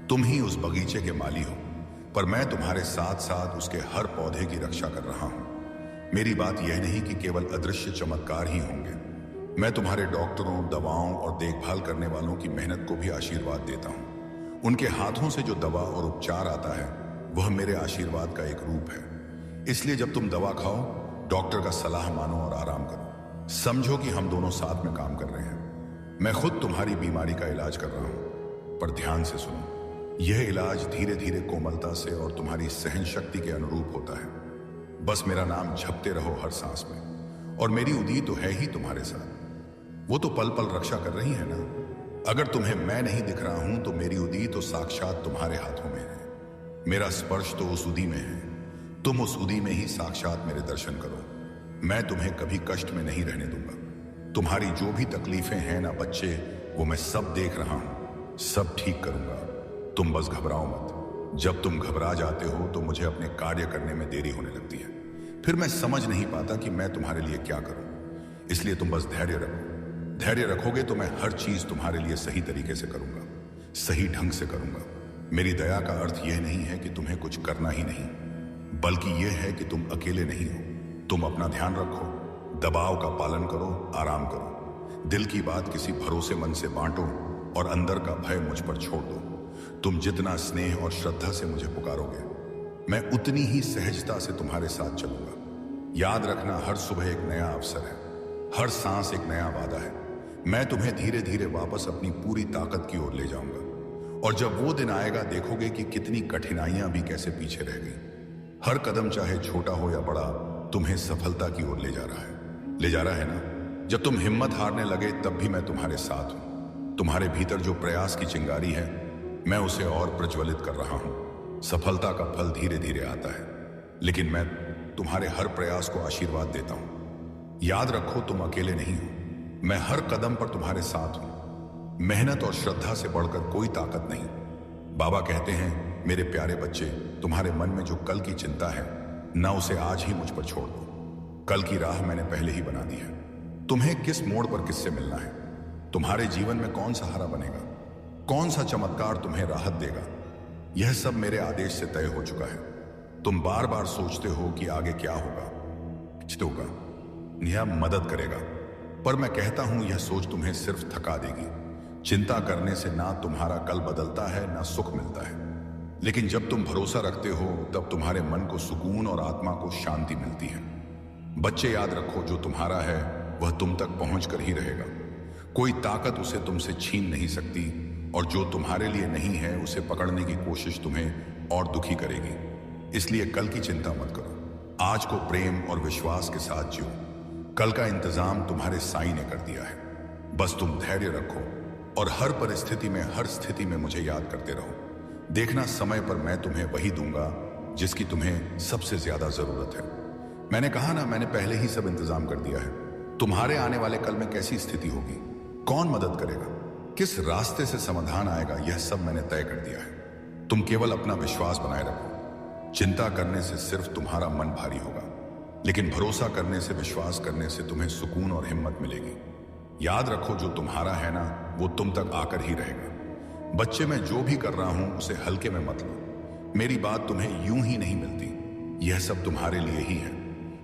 Speaker 1: तुम ही उस बगीचे के माली हो, पर मैं तुम्हारे साथ साथ उसके हर पौधे की रक्षा कर रहा हूं। मेरी बात यह नहीं कि केवल अदृश्य चमत्कार ही होंगे। मैं तुम्हारे डॉक्टरों, दवाओं और देखभाल करने वालों की मेहनत को भी आशीर्वाद देता हूं। उनके हाथों से जो दवा और उपचार आता है, वह मेरे आशीर्वाद का एक रूप है। इसलिए जब तुम दवा खाओ, डॉक्टर का सलाह मानो और आराम करो। समझो कि हम दोनों साथ में काम कर रहे हैं। मैं खुद तुम्हारी बीमारी का इलाज कर रहा हूं, पर ध्यान से सुनो। यह इलाज धीरे धीरे कोमलता से और तुम्हारी सहन शक्ति के अनुरूप होता है। बस मेरा नाम जपते रहो हर सांस में, और मेरी उदी तो है ही तुम्हारे साथ। वो तो पल पल रक्षा कर रही है ना। अगर तुम्हें मैं नहीं दिख रहा हूं तो मेरी उदी तो साक्षात तुम्हारे हाथों में है। मेरा स्पर्श तो उस उदी में है। तुम उस उदी में ही साक्षात मेरे दर्शन करो। मैं तुम्हें कभी कष्ट में नहीं रहने दूंगा। तुम्हारी जो भी तकलीफें हैं ना बच्चे, वो मैं सब देख रहा हूं, सब ठीक करूंगा। तुम बस घबराओ मत। जब तुम घबरा जाते हो तो मुझे अपने कार्य करने में देरी होने लगती है। फिर मैं समझ नहीं पाता कि मैं तुम्हारे लिए क्या करूं। इसलिए तुम बस धैर्य रखो। धैर्य रखोगे तो मैं हर चीज तुम्हारे लिए सही तरीके से करूंगा, सही ढंग से करूंगा। मेरी दया का अर्थ यह नहीं है कि तुम्हें कुछ करना ही नहीं, बल्कि यह है कि तुम अकेले नहीं हो। तुम अपना ध्यान रखो, दबाव का पालन करो, आराम करो। दिल की बात किसी भरोसेमंद से बांटो और अंदर का भय मुझ पर छोड़ दो। तुम जितना स्नेह और श्रद्धा से मुझे पुकारोगे, मैं उतनी ही सहजता से तुम्हारे साथ चलूंगा। याद रखना, हर सुबह एक नया अवसर है, हर सांस एक नया वादा है। मैं तुम्हें धीरे धीरे वापस अपनी पूरी ताकत की ओर ले जाऊंगा, और जब वो दिन आएगा देखोगे कि कितनी कठिनाइयां भी कैसे पीछे रह गई। हर कदम चाहे छोटा हो या बड़ा, तुम्हें सफलता की ओर ले जा रहा है ना। जब तुम हिम्मत हारने लगे तब भी मैं तुम्हारे साथ हूं। तुम्हारे भीतर जो प्रयास की चिंगारी है, मैं उसे और प्रज्वलित कर रहा हूं। सफलता का फल धीरे धीरे आता है, लेकिन मैं तुम्हारे हर प्रयास को आशीर्वाद देता हूं। याद रखो, तुम अकेले नहीं हो। मैं हर कदम पर तुम्हारे साथ हूं। मेहनत और श्रद्धा से बढ़कर कोई ताकत नहीं। बाबा कहते हैं, मेरे प्यारे बच्चे, तुम्हारे मन में जो कल की चिंता है ना, उसे आज ही मुझ पर छोड़ दो। कल की राह मैंने पहले ही बना दी है। तुम्हें किस मोड़ पर किससे मिलना है, तुम्हारे जीवन में कौन सहारा बनेगा, कौन सा चमत्कार तुम्हें राहत देगा, यह सब मेरे आदेश से तय हो चुका है। तुम बार बार सोचते हो कि आगे क्या होगा, यह मदद करेगा, पर मैं कहता हूं यह सोच तुम्हें सिर्फ थका देगी। चिंता करने से ना तुम्हारा कल बदलता है ना सुख मिलता है, लेकिन जब तुम भरोसा रखते हो तब तुम्हारे मन को सुकून और आत्मा को शांति मिलती है। बच्चे, याद रखो, जो तुम्हारा है वह तुम तक पहुंच कर ही रहेगा। कोई ताकत उसे तुमसे छीन नहीं सकती, और जो तुम्हारे लिए नहीं है उसे पकड़ने की कोशिश तुम्हें और दुखी करेगी। इसलिए कल की चिंता मत करो, आज को प्रेम और विश्वास के साथ जियो। कल का इंतजाम तुम्हारे साईं ने कर दिया है। बस तुम धैर्य रखो और हर परिस्थिति में, हर स्थिति में मुझे याद करते रहो। देखना, समय पर मैं तुम्हें वही दूंगा जिसकी तुम्हें सबसे ज्यादा जरूरत है। मैंने कहा ना, मैंने पहले ही सब इंतजाम कर दिया है। तुम्हारे आने वाले कल में कैसी स्थिति होगी, कौन मदद करेगा, किस रास्ते से समाधान आएगा, यह सब मैंने तय कर दिया है। तुम केवल अपना विश्वास बनाए रखो। चिंता करने से सिर्फ तुम्हारा मन भारी होगा। लेकिन भरोसा करने से, विश्वास करने से तुम्हें सुकून और हिम्मत मिलेगी। याद रखो, जो तुम्हारा है ना, वो तुम तक आकर ही रहेगा। बच्चे, मैं जो भी कर रहा हूं उसे हल्के में मत लो। मेरी बात तुम्हें यूं ही नहीं मिलती। यह सब तुम्हारे लिए ही है।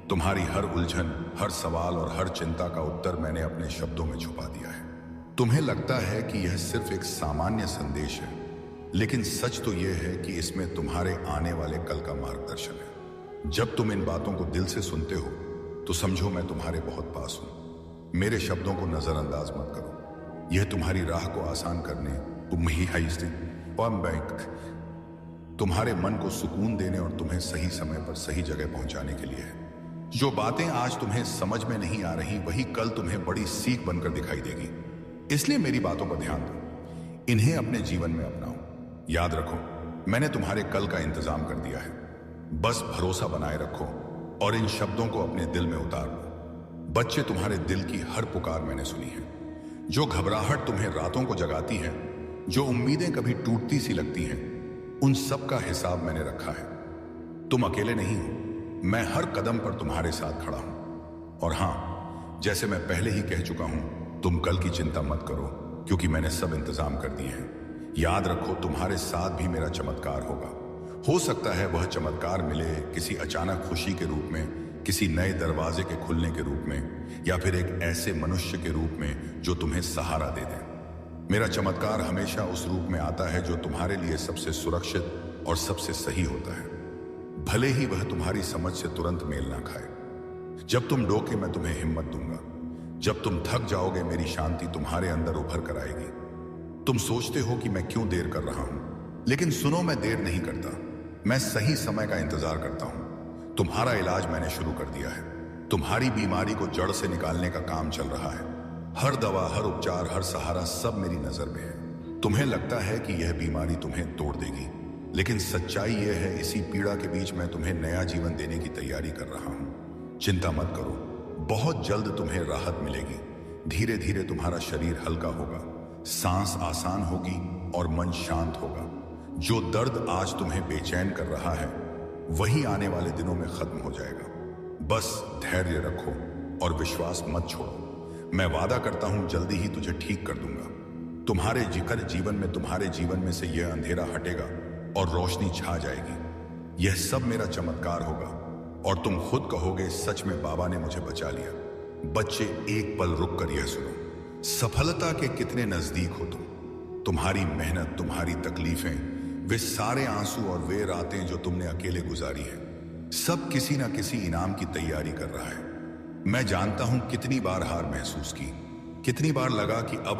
Speaker 1: तुम्हारी हर उलझन, हर सवाल और हर चिंता का उत्तर मैंने अपने शब्दों में छुपा दिया है। तुम्हें लगता है कि यह सिर्फ एक सामान्य संदेश है, लेकिन सच तो यह है कि इसमें तुम्हारे आने वाले कल का मार्गदर्शन है। जब तुम इन बातों को दिल से सुनते हो तो समझो मैं तुम्हारे बहुत पास हूं। मेरे शब्दों को नजरअंदाज मत करो। यह तुम्हारी राह को आसान करने, तुम्हारे मन को सुकून देने और तुम्हें सही समय पर सही जगह पहुंचाने के लिए है। जो बातें आज तुम्हें समझ में नहीं आ रही, वही कल तुम्हें बड़ी सीख बनकर दिखाई देगी। इसलिए मेरी बातों पर ध्यान दो, इन्हें अपने जीवन में अपनाओ। याद रखो, मैंने तुम्हारे कल का इंतजाम कर दिया है। बस भरोसा बनाए रखो और इन शब्दों को अपने दिल में उतार लो। बच्चे, तुम्हारे दिल की हर पुकार मैंने सुनी है। जो घबराहट तुम्हें रातों को जगाती है, जो उम्मीदें कभी टूटती सी लगती हैं, उन सब का हिसाब मैंने रखा है। तुम अकेले नहीं हो। मैं हर कदम पर तुम्हारे साथ खड़ा हूं। और हां, जैसे मैं पहले ही कह चुका हूं, तुम कल की चिंता मत करो, क्योंकि मैंने सब इंतजाम कर दिए हैं। याद रखो, तुम्हारे साथ भी मेरा चमत्कार होगा। हो सकता है वह चमत्कार मिले किसी अचानक खुशी के रूप में, किसी नए दरवाजे के खुलने के रूप में, या फिर एक ऐसे मनुष्य के रूप में जो तुम्हें सहारा दे दे। मेरा चमत्कार हमेशा उस रूप में आता है जो तुम्हारे लिए सबसे सुरक्षित और सबसे सही होता है, भले ही वह तुम्हारी समझ से तुरंत मेल ना खाए। जब तुम डोके, मैं तुम्हें हिम्मत दूंगा। जब तुम थक जाओगे, मेरी शांति तुम्हारे अंदर उभर कर आएगी। तुम सोचते हो कि मैं क्यों देर कर रहा हूं, लेकिन सुनो, मैं देर नहीं करता। मैं सही समय का इंतजार करता हूं। तुम्हारा इलाज मैंने शुरू कर दिया है। तुम्हारी बीमारी को जड़ से निकालने का काम चल रहा है। हर दवा, हर उपचार, हर सहारा, सब मेरी नजर में है। तुम्हें लगता है कि यह बीमारी तुम्हें तोड़ देगी, लेकिन सच्चाई यह है, इसी पीड़ा के बीच मैं तुम्हें नया जीवन देने की तैयारी कर रहा हूं। चिंता मत करो, बहुत जल्द तुम्हें राहत मिलेगी। धीरे धीरे तुम्हारा शरीर हल्का होगा, सांस आसान होगी और मन शांत होगा। जो दर्द आज तुम्हें बेचैन कर रहा है, वही आने वाले दिनों में खत्म हो जाएगा। बस धैर्य रखो और विश्वास मत छोड़ो। मैं वादा करता हूं, जल्दी ही तुझे ठीक कर दूंगा। तुम्हारे तुम्हारे जीवन में से यह अंधेरा हटेगा और रोशनी छा जाएगी। यह सब मेरा चमत्कार होगा और तुम खुद कहोगे, सच में बाबा ने मुझे बचा लिया। बच्चे, एक पल रुक कर यह सुनो, सफलता के कितने नजदीक हो तुम। तुम्हारी मेहनत, तुम्हारी तकलीफें, वे सारे आंसू और वे रातें जो तुमने अकेले गुजारी है, सब किसी ना किसी इनाम की तैयारी कर रहा है। मैं जानता हूं कितनी बार हार महसूस की, कितनी बार लगा कि अब